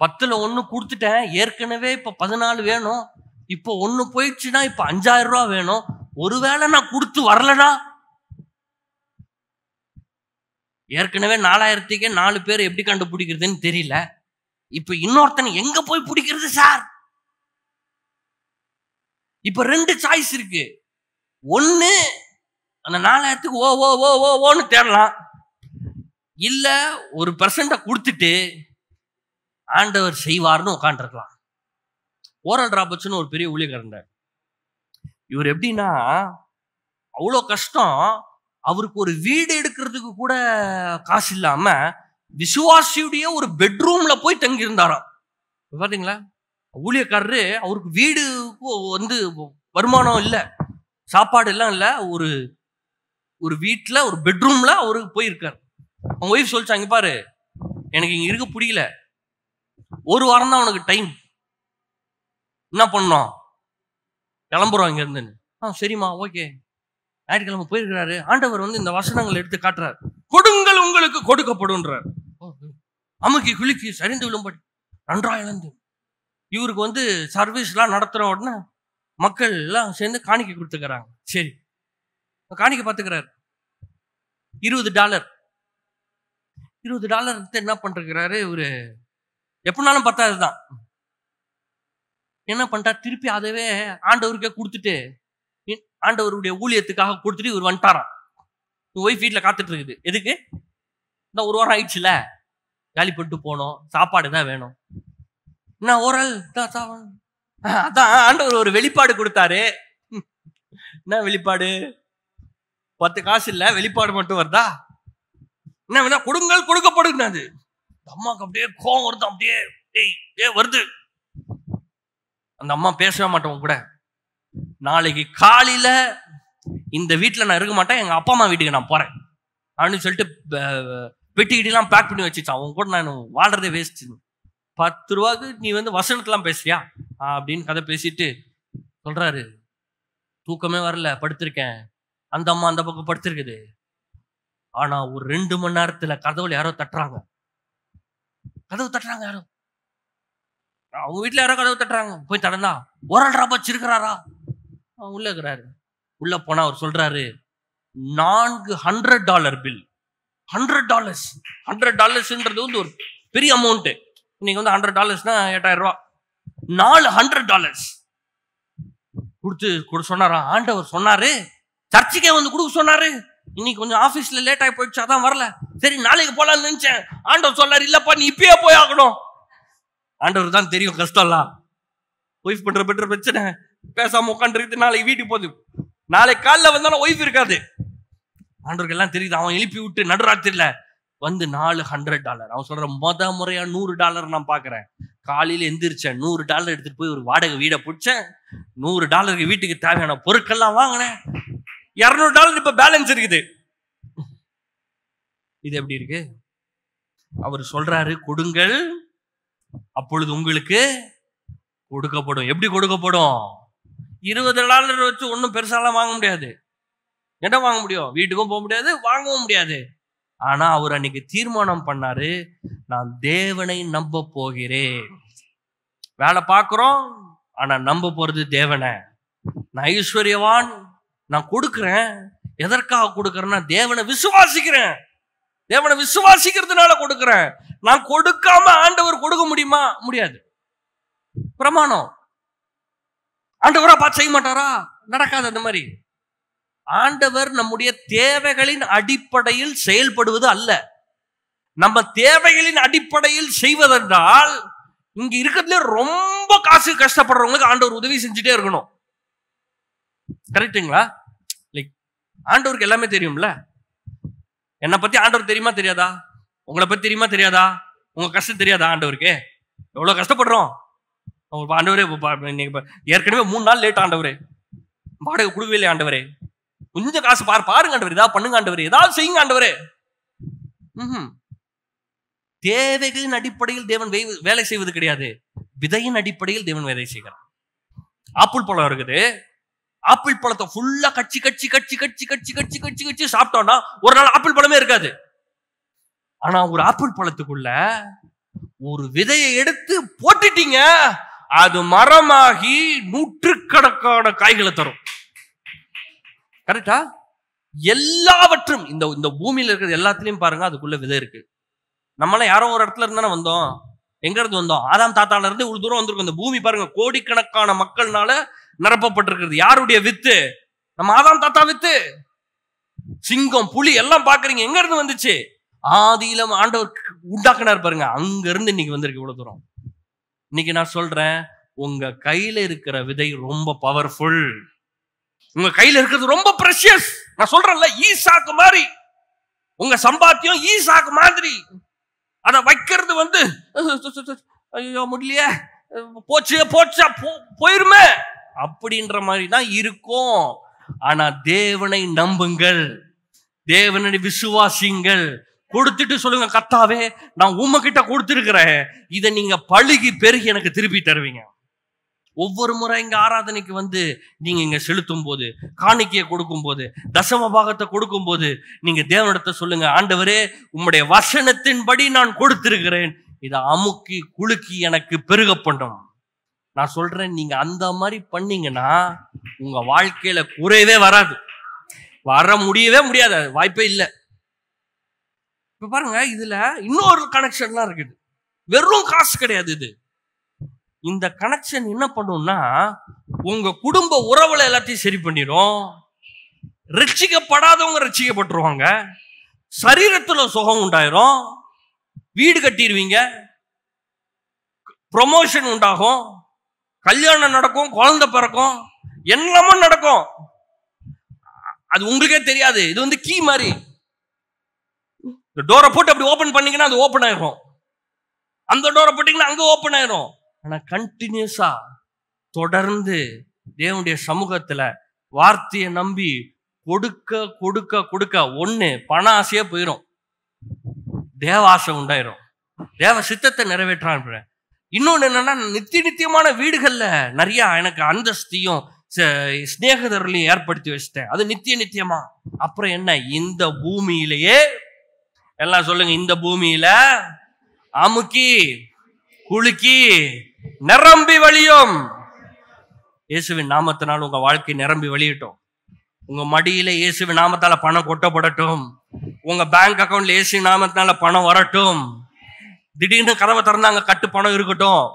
10ல் 1 கொடுத்துட்டேன், ஏற்கனவே இப்ப 14 வேணும், இப்போ 1 போயிடுச்சுன்னா இப்ப 5000 ரூபாய் வேணும். ஒருவேளை நான் கொடுத்து வரலனா, ஏற்கனவே 4000க்கே 4 பேர் எப்படி கண்டுபிடிக்கிறதுன்னு தெரியல, இப்ப இன்னொருத்தனை எங்க போய் பிடிக்கிறது சார்? இப்ப 2 சாய்ஸ் இருக்கு. ஒண்ணு, அந்த 4000க்கு ஓன்னு தேடலாம், இல்ல 1% கொடுத்துட்டு ஆண்டவர் செய்வார்னு உட்காந்துருக்கலாம். ஓரல் ராபர்ட்ஸ்னு ஒரு பெரிய ஊழியக்காரர். இவர் எப்படின்னா, அவ்வளோ கஷ்டம், அவருக்கு ஒரு வீடு எடுக்கிறதுக்கு கூட காசு இல்லாம விசுவாசியுடைய ஒரு பெட்ரூம்ல போய் தங்கி இருந்தாராம். பாத்தீங்களா? ஊழியக்காரரு, அவருக்கு வீடு வருமானம் இல்ல, சாப்பாடு எல்லாம் இல்ல, ஒரு வீட்டுல ஒரு பெட்ரூம்ல அவருக்கு போயிருக்காரு. அவங்க ஒய்ஃப் சொல்லிச்சாங்க, பாரு எனக்கு இங்க இருக்க பிடிக்கல, 1 வாரம் தான் உனக்கு டைம், என்ன பண்ணோம், கிளம்புறோம் இங்க இருந்து. சரிம்மா, ஓகே. ஞாயிற்றுக்கிழமை போயிருக்கிறாரு. ஆண்டவர் இந்த வசனங்கள் எடுத்து காட்டுறாரு. கொடுங்கள் உங்களுக்கு கொடுக்கப்படுன்றார். அமுக்கி குலுக்கி சரிந்து விழும்படி நன்றா இழந்து. இவருக்கு சர்வீஸ் எல்லாம் நடத்துற உடனே மக்கள் எல்லாம் சேர்ந்து காணிக்கை கொடுத்துக்கிறாங்க. சரி, காணிக்கை பார்த்துக்கிறாரு. $20 என்ன பண்றாரு இவரு? எப்படினாலும் 10,000 தான். என்ன பண்ணிட்டா, திருப்பி அதவே ஆண்டவருக்கே கொடுத்துட்டு, ஆண்டவருடைய ஊழியத்துக்காக கொடுத்துட்டு இவர் வந்துட்டாராம். ஒய்ஃப் வீட்டுல காத்துட்டு இருக்குது. எதுக்கு? இந்த 1 வாரம் ஆயிடுச்சுல, காலி பண்ணிட்டு போனோம், சாப்பாடு தான் வேணும். என்ன ஓரல்? அதான் ஆண்டவர் ஒரு வெளிப்பாடு கொடுத்தாரு. என்ன வெளிப்பாடு? 10 காசு இல்ல, வெளிப்பாடு மட்டும் வருதா? என்ன வேணா கொடுங்கள், கொடுக்கப்படுங்க. அது அம்மாவுக்கு அப்படியே கோவம் வருது, அப்படியே வருது. அந்த அம்மா பேசவே மாட்டோம் கூட. நாளைக்கு காலையில இந்த வீட்டுல நான் இருக்க மாட்டேன், எங்க அப்பா அம்மா வீட்டுக்கு நான் போறேன் அப்படின்னு சொல்லிட்டு பெட்டிக்கிட்டெல்லாம் பேக் பண்ணி வச்சுச்சான். அவங்க கூட நான் வாழ்றதே வேஸ்ட். 10 ரூபாய்க்கு நீ வசனத்தெல்லாம் பேசுறியா அப்படின்னு கதை பேசிட்டு சொல்றாரு, தூக்கமே வரல, படுத்திருக்கேன். அந்த அம்மா அந்த பக்கம் படுத்திருக்குது. ஆனா ஒரு 2 மணி நேரத்துல கதவுல யாரோ தட்டுறாங்க. யாரோ அவங்க வீட்டுல யாரோ கதவு தட்டுறாங்க. போய் தடந்தா ஒரு ஆள் ராபா வச்சிருக்கிறாரா? உள்ள இருக்கிறாரு. உள்ள போனா அவர் சொல்றாரு, $400 பில். $100. $100ன்றது ஒரு பெரிய அமௌண்ட். இன்னைக்கு $100 8,000 ரூபாய். $400 கொடுத்து சொன்னாரா? ஆண்டவர் சொன்னாரு, சர்ச்சுக்கே கொடுக்க சொன்னாரு. இன்னைக்கு கொஞ்சம் ஆபீஸ்ல லேட் ஆகி போயிடுச்சு, அதான் வரல. சரி நாளைக்கு போலான்னு நினைச்சேன். ஆண்டவர் சொன்னாரு, இல்லப்பா நீ இப்பயே போய் ஆகணும். ஆண்டவர் தான் தெரியும் கஷ்டம்லாம். ஒய்ஃப் பண்ற பெற்ற பிரச்சனை, பேசாம உட்காந்துருக்கு. நாளைக்கு வீட்டுக்கு போகுது. நாளைக்கு காலைல வந்தாலும் ஒய்ஃப் இருக்காது. ஆண்டவருக்கு எல்லாம் தெரியுது. அவன் எழுப்பி விட்டு நடுராத்திரில $400. அவன் சொல்ற முறையா $100 நான் பாக்குறேன். காலையில எந்திரிச்சேன், $100 எடுத்துட்டு போய் ஒரு வாடகை வீடை பிடிச்சேன். $100 வீட்டுக்கு தேவையான பொருட்கள்லாம் வாங்கினேன். $200 இப்ப பேலன்ஸ் இருக்குது. இது எப்படி இருக்கு? அவர் சொல்றாரு, கொடுங்கள் அப்பொழுது உங்களுக்கு கொடுக்கப்படும். எப்படி கொடுக்கப்படும்? $20 வச்சு ஒன்னும் பெருசாலாம் வாங்க முடியாது. என்ன வாங்க முடியும்? வீட்டுக்கும் போக முடியாது, வாங்கவும் முடியாது. ஆனா அவர் அன்னைக்கு தீர்மானம் பண்ணாரு, நான் தேவனை நம்ப போகிறேன். வேலை பார்க்கிறோம், ஆனா நம்ப போறது தேவனை. நான் ஐஸ்வர்யவான், நான் கொடுக்கிறேன். எதற்காக கொடுக்கிறேன்னா தேவனை விசுவாசிக்கிறேன். தேவனை விசுவாசிக்கிறதுனால கொடுக்கிறேன். நான் கொடுக்காம ஆண்டவர் கொடுக்க முடியுமா? முடியாது. பிரமாணம். ஆண்டவரா பார்த்து செய்ய மாட்டாரா? நடக்காது அந்த மாதிரி. ஆண்டவர் நம்முடைய தேவைகளின் அடிப்படையில் செயல்படுவது அல்ல. நம்ம தேவைகளின் அடிப்படையில் செய்வதென்றால் இங்க இருக்கிறதுல ரொம்ப காசு கஷ்டப்படுறவங்களுக்கு ஆண்டவர் உதவி செஞ்சுட்டே இருக்கணும். கரெக்டுங்களா? லைக் ஆண்டவருக்கு எல்லாமே தெரியும்ல. என்னை பத்தி ஆண்டவர் தெரியுமா தெரியாதா? உங்களை பத்தி தெரியுமா தெரியாதா? உங்க கஷ்டம் தெரியாதா ஆண்டவருக்கு? எவ்வளவு கஷ்டப்படுறோம் ஆண்டவரே. ஏற்கனவே 3 நாள் லேட் ஆண்டவரே, வாடகை கொடுக்கவே இல்லை ஆண்டவரே, கொஞ்சம் காசு பாருங்க ஆண்டவரே, ஏதாவது பண்ணுங்க ஆண்டவரே, ஏதாவது செய்யுங்க ஆண்டவரே. தேவைகளின் அடிப்படையில் தேவன் வேலை செய்வது கிடையாது. விதையின் அடிப்படையில் தேவன் வேலை செய்கிறார். ஆப்பிள் பழம் இருக்குது. ஆப்பிள் பழத்தை ஃபுல்லா கச்சி கச்சி கச்சி கச்சி கச்சி கச்சி கச்சி கச்சி சாப்பிட்டோம்னா ஒரு நாள் ஆப்பிள் பழமே இருக்காது. ஆனா ஒரு ஆப்பிள் பழத்துக்குள்ள ஒரு விதையை எடுத்து போட்டுட்டீங்க, அது மரமாகி நூற்றுக்கணக்கான காய்களை தரும். கரெக்டா? எல்லாவற்றும் இந்த பூமியில இருக்கிறது எல்லாத்திலையும் பாருங்க, அதுக்குள்ள விதை இருக்கு. நம்மளாம் யாரோ ஒரு இடத்துல இருந்தானே வந்தோம். எங்க இருந்து வந்தோம்? ஆதாம் தாத்தால இருந்து இவ்வளவு தூரம் வந்திருக்கும். இந்த பூமி பாருங்க, கோடிக்கணக்கான மக்கள்னால நிரப்பப்பட்டிருக்கிறது. யாருடைய வித்து? நம்ம ஆதாம் தாத்தா வித்து. சிங்கம், புலி எல்லாம் பாக்குறீங்க, எங்க இருந்து வந்துச்சு? ஆதியில ஆண்டவர் உண்டாக்குனார் பாருங்க, அங்க இருந்து இன்னைக்கு வந்திருக்கு இவ்வளவு தூரம். இன்னைக்கு நான் சொல்றேன், உங்க கையில இருக்கிற விதை ரொம்ப பவர்ஃபுல். உங்க கையில இருக்கிறது ரொம்ப பிரஷியஸ். நான் சொல்றேன்ல, ஈசாக்கு மாதிரி. உங்க சம்பாத்தியம் ஈசாக்கு மாதிரி. அத வைக்கிறது ஐயோ முடியலையே, போச்சா போயிருமே அப்படின்ற மாதிரி தான் இருக்கும். ஆனா தேவனை நம்புங்கள், தேவனை விசுவாசிங்கள். கொடுத்துட்டு சொல்லுங்க, கர்த்தாவே நான் உம்மகிட்ட கொடுத்திருக்கிறேன், இதை நீங்க பழுகி பெருகி எனக்கு திருப்பி தருவீங்க. ஒவ்வொரு முறை இங்க ஆராதனைக்கு நீங்க இங்க செலுத்தும் போது, காணிக்கையை கொடுக்கும் போது, தசம பாகத்தை கொடுக்கும் போது நீங்க தேவனிடத்தை சொல்லுங்க, ஆண்டவரே உம்முடைய வசனத்தின்படி நான் கொடுத்திருக்கிறேன், இதை அமுக்கி குலுக்கி எனக்கு பெருக பண்ணும். நான் சொல்றேன், நீங்க அந்த மாதிரி பண்ணீங்கன்னா உங்க வாழ்க்கையில குறைவே வராது, வர முடியவே முடியாது, வாய்ப்பே இல்லை. இப்ப பாருங்க, இதுல இன்னொரு கனெக்ஷன்லாம் இருக்குது. வெறும் காசு கிடையாது இது. இந்த கனெக்ஷன் என்ன பண்ணும்னா உங்க குடும்ப உறவுல எல்லாத்தையும் சரி பண்ணிடும். ரட்சிக்கப்படாதவங்க ரட்சிக்கப்பட்டுருவாங்க, சரீரத்துல சுகம் உண்டாயிரும், வீடு கட்டிடுவீங்க, ப்ரொமோஷன் உண்டாகும், கல்யாணம் நடக்கும், குழந்தை பிறக்கும், எல்லாமே நடக்கும். அது உங்களுக்கே தெரியாது. இது வந்து கீ மாதிரி. டோரை போட்டு அப்படி ஓபன் பண்ணீங்கன்னா அது ஓபன் ஆயிரும். அந்த டோரை போட்டீங்கன்னா அங்க ஓபன் ஆயிரும். ஆனா கண்டினியூஸா தொடர்ந்து தேவனுடைய சமூகத்துல வார்த்தையை நம்பி கொடுக்க கொடுக்க கொடுக்க ஒண்ணு பண ஆசையே போயிடும், தேவ ஆசை உண்டாயிரும், தேவ சித்தத்தை நிறைவேற்றான். இன்னொன்னு என்னன்னா, நித்தியமான வீடுகள்ல நிறைய எனக்கு அந்தஸ்தியும் ஸ்நேகிதர்களையும் ஏற்படுத்தி வச்சிட்டேன். அது நித்தியமா. அப்புறம் என்ன, இந்த பூமியிலேயே எல்லாம் சொல்லுங்க, இந்த பூமியில அமுக்கி குலுக்கி நிரம்பி வழியும். இயேசுவின் நாமத்தினால் உங்க வாழ்க்கை நிரம்பி வழியட்டும். உங்க மடியில இயேசுவின் நாமத்தால பணம் கொட்டப்படட்டும். உங்க பேங்க் அக்கௌண்ட்ல இயேசுவின் நாமத்தினால பணம் வரட்டும். திடீர்னு கதவை திறந்தாங்க, கட்டு பணம் இருக்கட்டும்.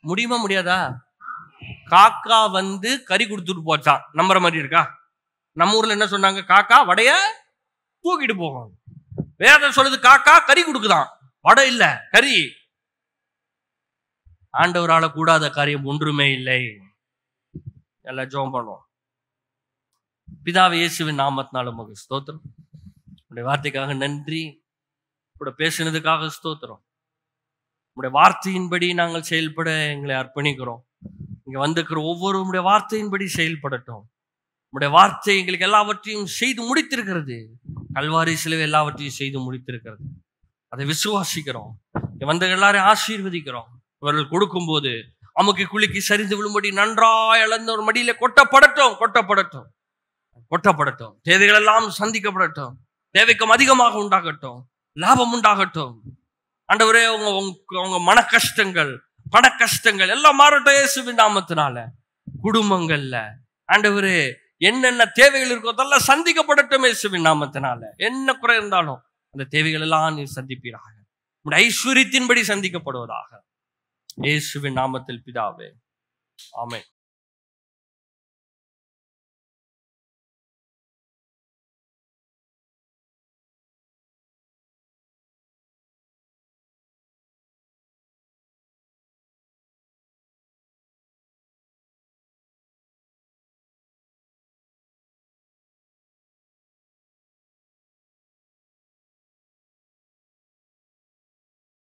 முடியுமா? முடியாதா? காக்கா வந்து கறி கொடுத்துட்டு போச்சான். நம்புற மாதிரி இருக்கா? நம்ம ஊர்ல என்ன சொன்னாங்க? காக்கா வடைய தூக்கிட்டு போகும். வேதம் சொல்லுது காக்கா கறி கொடுக்குதான், வடை இல்ல கறி. ஆண்டவரால கூடாத காரியம் ஒன்றுமே இல்லை. எல்லாம் ஜெபம் பண்ணுவோம். பிதாவே, இயேசுவின் நாமத்தினால உமக்கு ஸ்தோத்திரம். உடைய வார்த்தைக்காக நன்றி. கூட பேசினதுக்காக ஸ்தோத்திரம். உடைய வார்த்தையின்படி நாங்கள் செயல்பட எங்களை அர்ப்பணிக்கிறோம். இங்க வந்திருக்கிற ஒவ்வொரு வார்த்தையின்படி செயல்படட்டும். உடைய வார்த்தை எங்களுக்கு எல்லாவற்றையும் செய்து முடித்திருக்கிறது. கல்வாரி சிலுவை எல்லாவற்றையும் செய்து முடித்திருக்கிறது. அதை விசுவாசிக்கிறோம். இங்க வந்த எல்லாரையும் ஆசீர்வதிக்கிறோம். இவர்கள் கொடுக்கும் போது அமுக்கி குலுக்கி சரிந்து விழும்படி நன்றாய் இழந்த ஒரு மடியில கொட்டப்படட்டும், கொட்டப்படட்டும், கொட்டப்படட்டும். தேவைகள் எல்லாம் சந்திக்கப்படட்டும். தேவைக்கும் அதிகமாக உண்டாகட்டும். லாபம் உண்டாகட்டும். ஆண்டவரே, உங்க மன கஷ்டங்கள், பண கஷ்டங்கள் எல்லாம் மாறட்டும் இயேசுவின் நாமத்தினால. குடும்பங்கள்ல ஆண்டவரே என்னென்ன தேவைகள் இருக்கோ அதெல்லாம் சந்திக்கப்படட்டும் இயேசுவின் நாமத்தினால. என்ன குறை இருந்தாலும் அந்த தேவைகள் எல்லாம் நீ சந்திப்பீராக. உடைய ஐஸ்வரியத்தின்படி சந்திக்கப்படுவதாக. இயேசுவின் நாமத்தில் பிதாவே, ஆமென்.